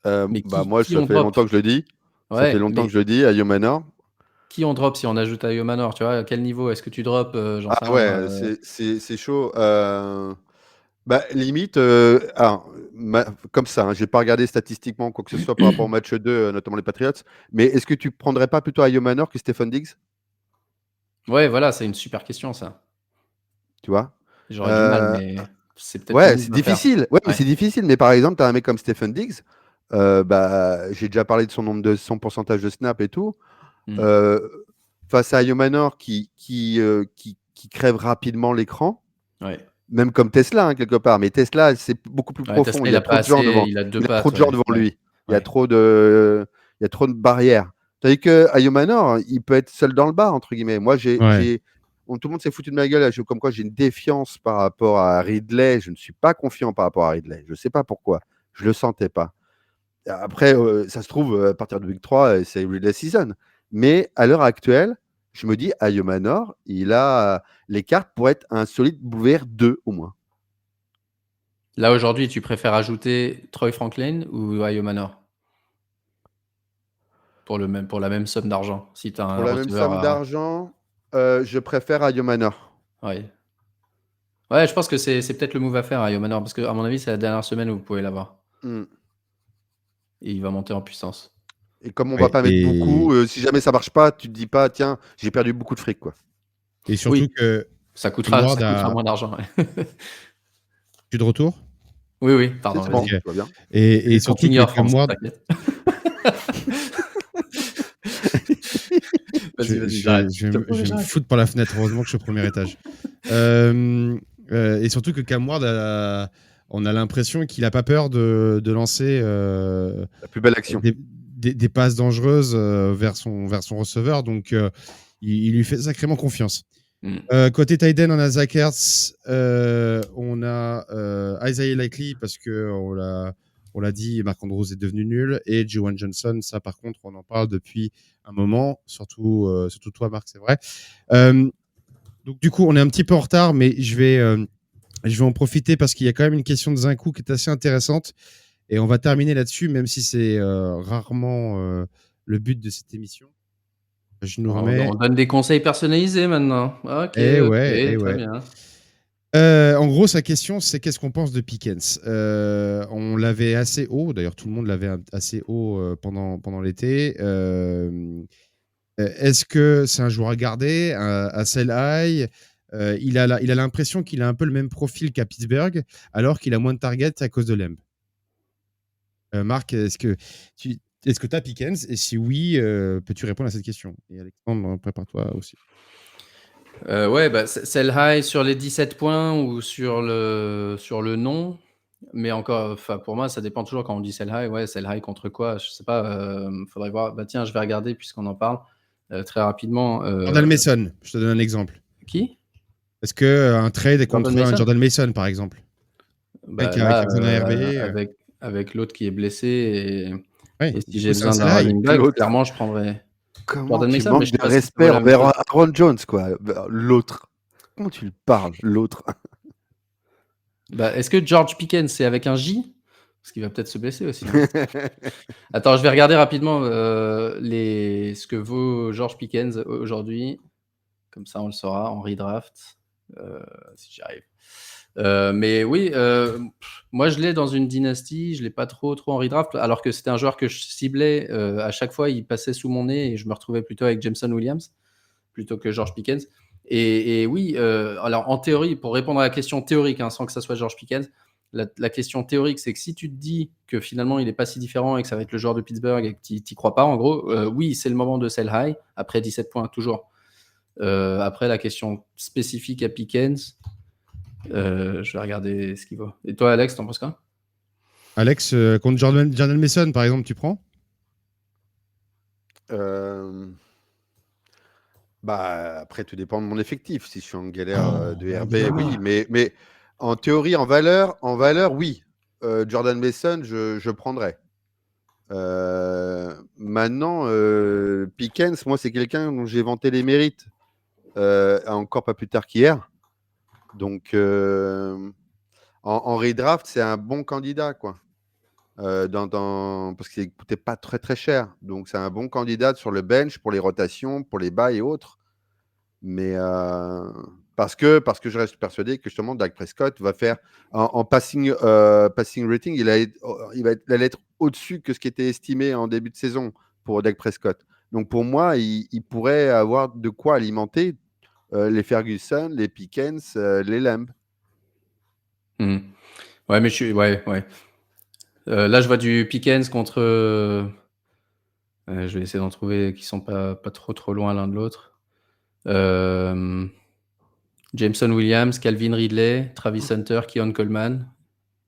Mais Moi, qui ça on fait drop? longtemps que je le dis. Ça fait Ouais, longtemps mais que je le dis, Ayo Manor. qui on drop si on ajoute Ayo Manor? Tu vois, à quel niveau? Est-ce que tu drops, j'en sais Ah rien, ouais, c'est chaud. Limite, comme ça, hein, j'ai pas regardé statistiquement quoi que ce soit par rapport au match 2, notamment les Patriots. Mais est-ce que tu prendrais pas plutôt Ayo Manor que Stephen Diggs? Ouais, voilà, c'est une super question ça. Tu vois? J'aurais du mal, Euh, mais c'est peut-être le Ouais, move c'est à faire. difficile. Ouais, mais Ouais. c'est difficile. Mais par exemple, tu as un mec comme Stephen Diggs. J'ai déjà parlé de son pourcentage de snap et tout. Mmh. Euh, Face à Ayo Manor qui crève rapidement l'écran, Ouais. même comme Tesla, hein, quelque part. Mais Tesla, c'est beaucoup plus Ouais, profond. Tesla, Il il y a a pas trop de gens assez, devant. il a 2 Il a trop pattes, de gens ouais, devant ouais, lui. ouais. Il y a trop de barrières. Tandis que Ayo Manor, il peut être seul dans le bas, entre guillemets. Moi, Ouais. tout le monde s'est foutu de ma gueule. Là. Comme quoi, j'ai une défiance par rapport à Ridley. Je ne suis pas confiant par rapport à Ridley. Je ne sais pas pourquoi. Je ne le sentais pas. Après, ça se trouve, à partir de Week 3, c'est Ridley Season. Mais à l'heure actuelle, je me dis, Ayo Manor, il a les cartes pour être un solide Bouvert 2 au moins. Là, aujourd'hui, tu préfères ajouter Troy Franklin ou Ayo Manor? Pour la même somme d'argent, si tu as Pour un la même receveur somme à. d'argent, je préfère Ayo Manor. Ouais. Ouais, je pense que c'est peut-être le move à faire, Ayo Manor, parce qu'à mon avis, c'est la dernière semaine où vous pouvez l'avoir. Hmm. Et il va monter en puissance. Et comme on va Ouais, pas mettre beaucoup, si jamais ça marche pas, tu te dis pas, tiens, j'ai perdu beaucoup de fric, quoi. et surtout Oui, que ça Cam coûtera Ward a moins d'argent. Ouais. plus de retour. Oui, oui, C'est pardon, bon, Ok. vas-y. tout va bien. Et On surtout que t'ignore, Cam France, Ward, t'inquiète. Vas-y, j'arrête. je vais me foutre par la fenêtre. Heureusement que je suis au premier étage. Et surtout que Cam Ward, on a l'impression qu'il n'a pas peur de lancer La plus belle action. des passes dangereuses vers son receveur. Donc, il lui fait sacrément confiance. Côté tight end, on a Zach Ertz, on a Isaiah Likely parce que on l'a dit, Marc Andrews est devenu nul, et Juwan Johnson, ça par contre, on en parle depuis un moment, surtout toi Marc, c'est vrai. Donc du coup, on est un petit peu en retard, mais je vais en profiter parce qu'il y a quand même une question de Zinkou qui est assez intéressante, et on va terminer là-dessus, même si c'est rarement le but de cette émission. Je nous remets. On donne des conseils personnalisés maintenant. Ok, Eh ok, ouais, eh très ouais. bien. En gros, sa question, c'est qu'est-ce qu'on pense de Pickens. On l'avait assez haut, d'ailleurs tout le monde l'avait assez haut pendant l'été. Est-ce que c'est un joueur à garder, à sell high? Il a l'impression qu'il a un peu le même profil qu'à Pittsburgh, alors qu'il a moins de targets à cause de Lamb. Marc, est-ce que tu as Pickens? Et si oui, peux-tu répondre à cette question? Et Alexandre, prépare-toi aussi. Ouais, sell high sur les 17 points ou sur le non. Mais encore, enfin, pour moi, ça dépend toujours quand on dit sell high. Ouais, sell high contre quoi? Je sais pas. Faudrait voir. Tiens, je vais regarder puisqu'on en parle très rapidement. Jordan Mason, je te donne un exemple. Qui? Est-ce qu'un trade est Jordan contre un Mason? Jordan Mason, par exemple? Qui a Là, besoin d'un RB. avec l'autre qui est blessé Ouais, et si du j'ai coup, c'est un besoin sell d'un high. running back, L'autre. clairement, je prendrais Comment Jordan tu Mason, mais manques je sais de pas si ça vaut respect la même envers chose. Aaron Jones, quoi. L'autre. Comment tu le parles, l'autre? Est-ce que George Pickens, c'est avec un J? Parce qu'il va peut-être se blesser aussi. Hein. Attends, je vais regarder rapidement ce que vaut George Pickens aujourd'hui. Comme ça, on le saura en redraft, si j'y arrive. Mais oui, moi, je l'ai dans une dynastie. Je ne l'ai pas trop en redraft, alors que c'était un joueur que je ciblais. À chaque fois, il passait sous mon nez et je me retrouvais plutôt avec Jameson Williams plutôt que George Pickens. Et oui, alors en théorie, pour répondre à la question théorique, hein, sans que ça soit George Pickens, la question théorique, c'est que si tu te dis que finalement il n'est pas si différent et que ça va être le joueur de Pittsburgh et que tu n'y crois pas, en gros, oui, c'est le moment de sell high, après 17 points, toujours. Après, la question spécifique à Pickens, Je vais regarder ce qu'il vaut. Et toi, Alex, t'en penses quoi? Alex, contre Jordan Mason, par exemple, tu prends? Bah, après, tout dépend de mon effectif. Si je suis en galère de RB, oui. Mais en théorie, en valeur, oui. Jordan Mason, je prendrais. Maintenant, Pickens, moi, c'est quelqu'un dont j'ai vanté les mérites encore pas plus tard qu'hier. Donc, en redraft, c'est un bon candidat, quoi. Parce qu'il ne coûtait pas très très cher. Donc, c'est un bon candidat sur le bench pour les rotations, pour les bas et autres. Mais parce que je reste persuadé que justement Dak Prescott va faire en passing rating, il allait être au-dessus que ce qui était estimé en début de saison pour Dak Prescott. Donc pour moi, il pourrait avoir de quoi alimenter les Ferguson, les Pickens, les Lamb. Ouais, mais ouais. Là, je vois du Pickens contre. Je vais essayer d'en trouver qui sont pas trop loin l'un de l'autre. Jameson Williams, Calvin Ridley, Travis Hunter, Keon Coleman,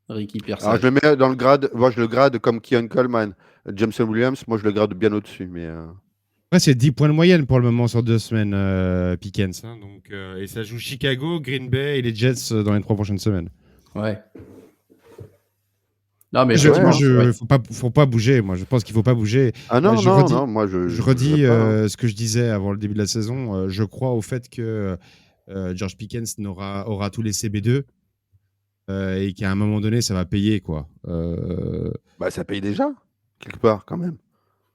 Ricky Pearson. Alors je le mets dans le grade, moi je le grade comme Keon Coleman. Jameson Williams, moi je le grade bien au-dessus. Mais Ouais, c'est 10 points de moyenne pour le moment sur 2 semaines, Pickens. Hein, donc, et ça joue Chicago, Green Bay et les Jets dans les 3 prochaines semaines. Ouais. Non, mais faut pas bouger. Moi, je pense qu'il faut pas bouger. Ah non, non, moi je redis ce que je disais avant le début de la saison. Je crois au fait que George Pickens aura tous les CB2 et qu'à un moment donné, ça va payer, quoi. Bah, ça paye déjà, quelque part, quand même.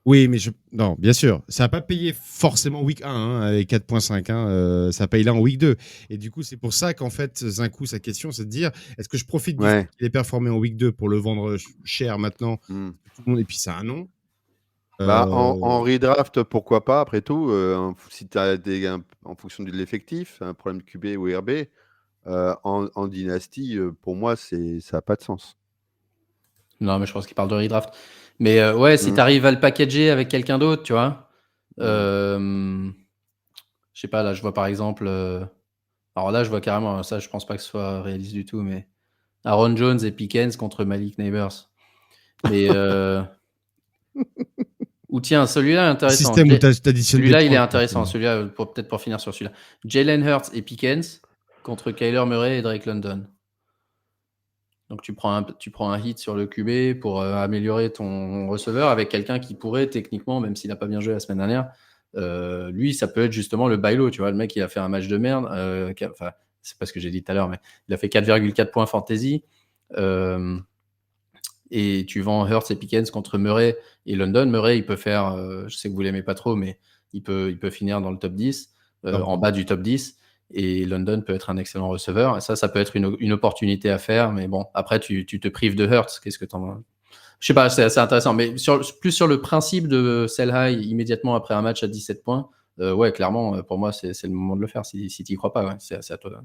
Oui, mais non, bien sûr, ça n'a pas payé forcément week 1 hein, avec 4.5. Hein, ça paye là en week 2. Et du coup, c'est pour ça qu'en fait, Zinkou, sa question, c'est de dire est-ce que je profite du fait qu'il ait performé en week 2 pour le vendre cher maintenant tout le monde, et puis ça a un nom. Bah, en redraft, pourquoi pas, après tout, si tu as en fonction de l'effectif, un problème de QB ou RB, en dynastie, pour moi, ça n'a pas de sens. Non, mais je pense qu'il parle de redraft. Mais ouais, si tu arrives à le packager avec quelqu'un d'autre, tu vois. Je sais pas, là, je vois par exemple. Alors là, je vois carrément, ça, je pense pas que ce soit réaliste du tout, mais Aaron Jones et Pickens contre Malik Neighbors. Mais. Ou tiens, celui-là est intéressant. Système où t'additionnes celui-là, il est intéressant. Celui-là, peut-être pour finir sur celui-là. Jalen Hurts et Pickens contre Kyler Murray et Drake London. Donc tu prends un hit sur le QB pour améliorer ton receveur avec quelqu'un qui pourrait techniquement, même s'il n'a pas bien joué la semaine dernière, lui, ça peut être justement le bailo. Tu vois, le mec, il a fait un match de merde. Enfin, c'est pas ce que j'ai dit tout à l'heure, mais il a fait 4,4 points fantasy. Et tu vends Hurts et Pickens contre Murray et London. Murray, il peut faire, je sais que vous l'aimez pas trop, mais il peut finir dans le top 10, en bas du top 10. Et London peut être un excellent receveur. Et ça peut être une opportunité à faire. Mais bon, après, tu te prives de Hurts. Qu'est-ce que t'en... Je sais pas, c'est assez intéressant. Mais plus sur le principe de sell high immédiatement après un match à 17 points, ouais, clairement, pour moi, c'est le moment de le faire. Si tu n'y crois pas, ouais, c'est à toi.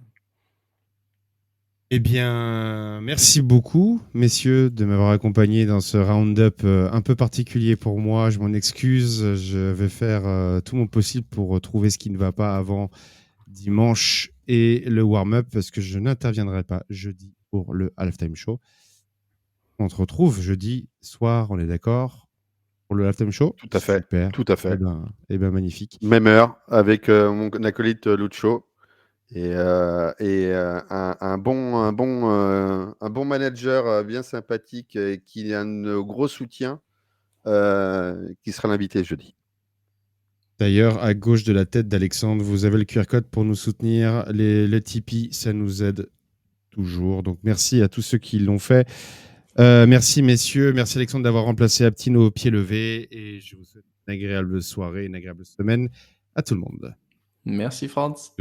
Eh bien, merci beaucoup, messieurs, de m'avoir accompagné dans ce round-up un peu particulier pour moi. Je m'en excuse. Je vais faire tout mon possible pour trouver ce qui ne va pas avant dimanche et le warm-up parce que je n'interviendrai pas jeudi pour le halftime show. On se retrouve jeudi soir, on est d'accord, pour le halftime show? Tout à fait. Super. Tout à fait. Eh ben magnifique. Même heure avec mon acolyte Lucho. Et un bon manager bien sympathique et qui a un gros soutien qui sera l'invité jeudi. D'ailleurs, à gauche de la tête d'Alexandre, vous avez le QR code pour nous soutenir. Les Tipeee, ça nous aide toujours. Donc merci à tous ceux qui l'ont fait. Merci messieurs, merci Alexandre d'avoir remplacé Aptino au pied levé. Et je vous souhaite une agréable soirée, une agréable semaine à tout le monde. Merci Franz.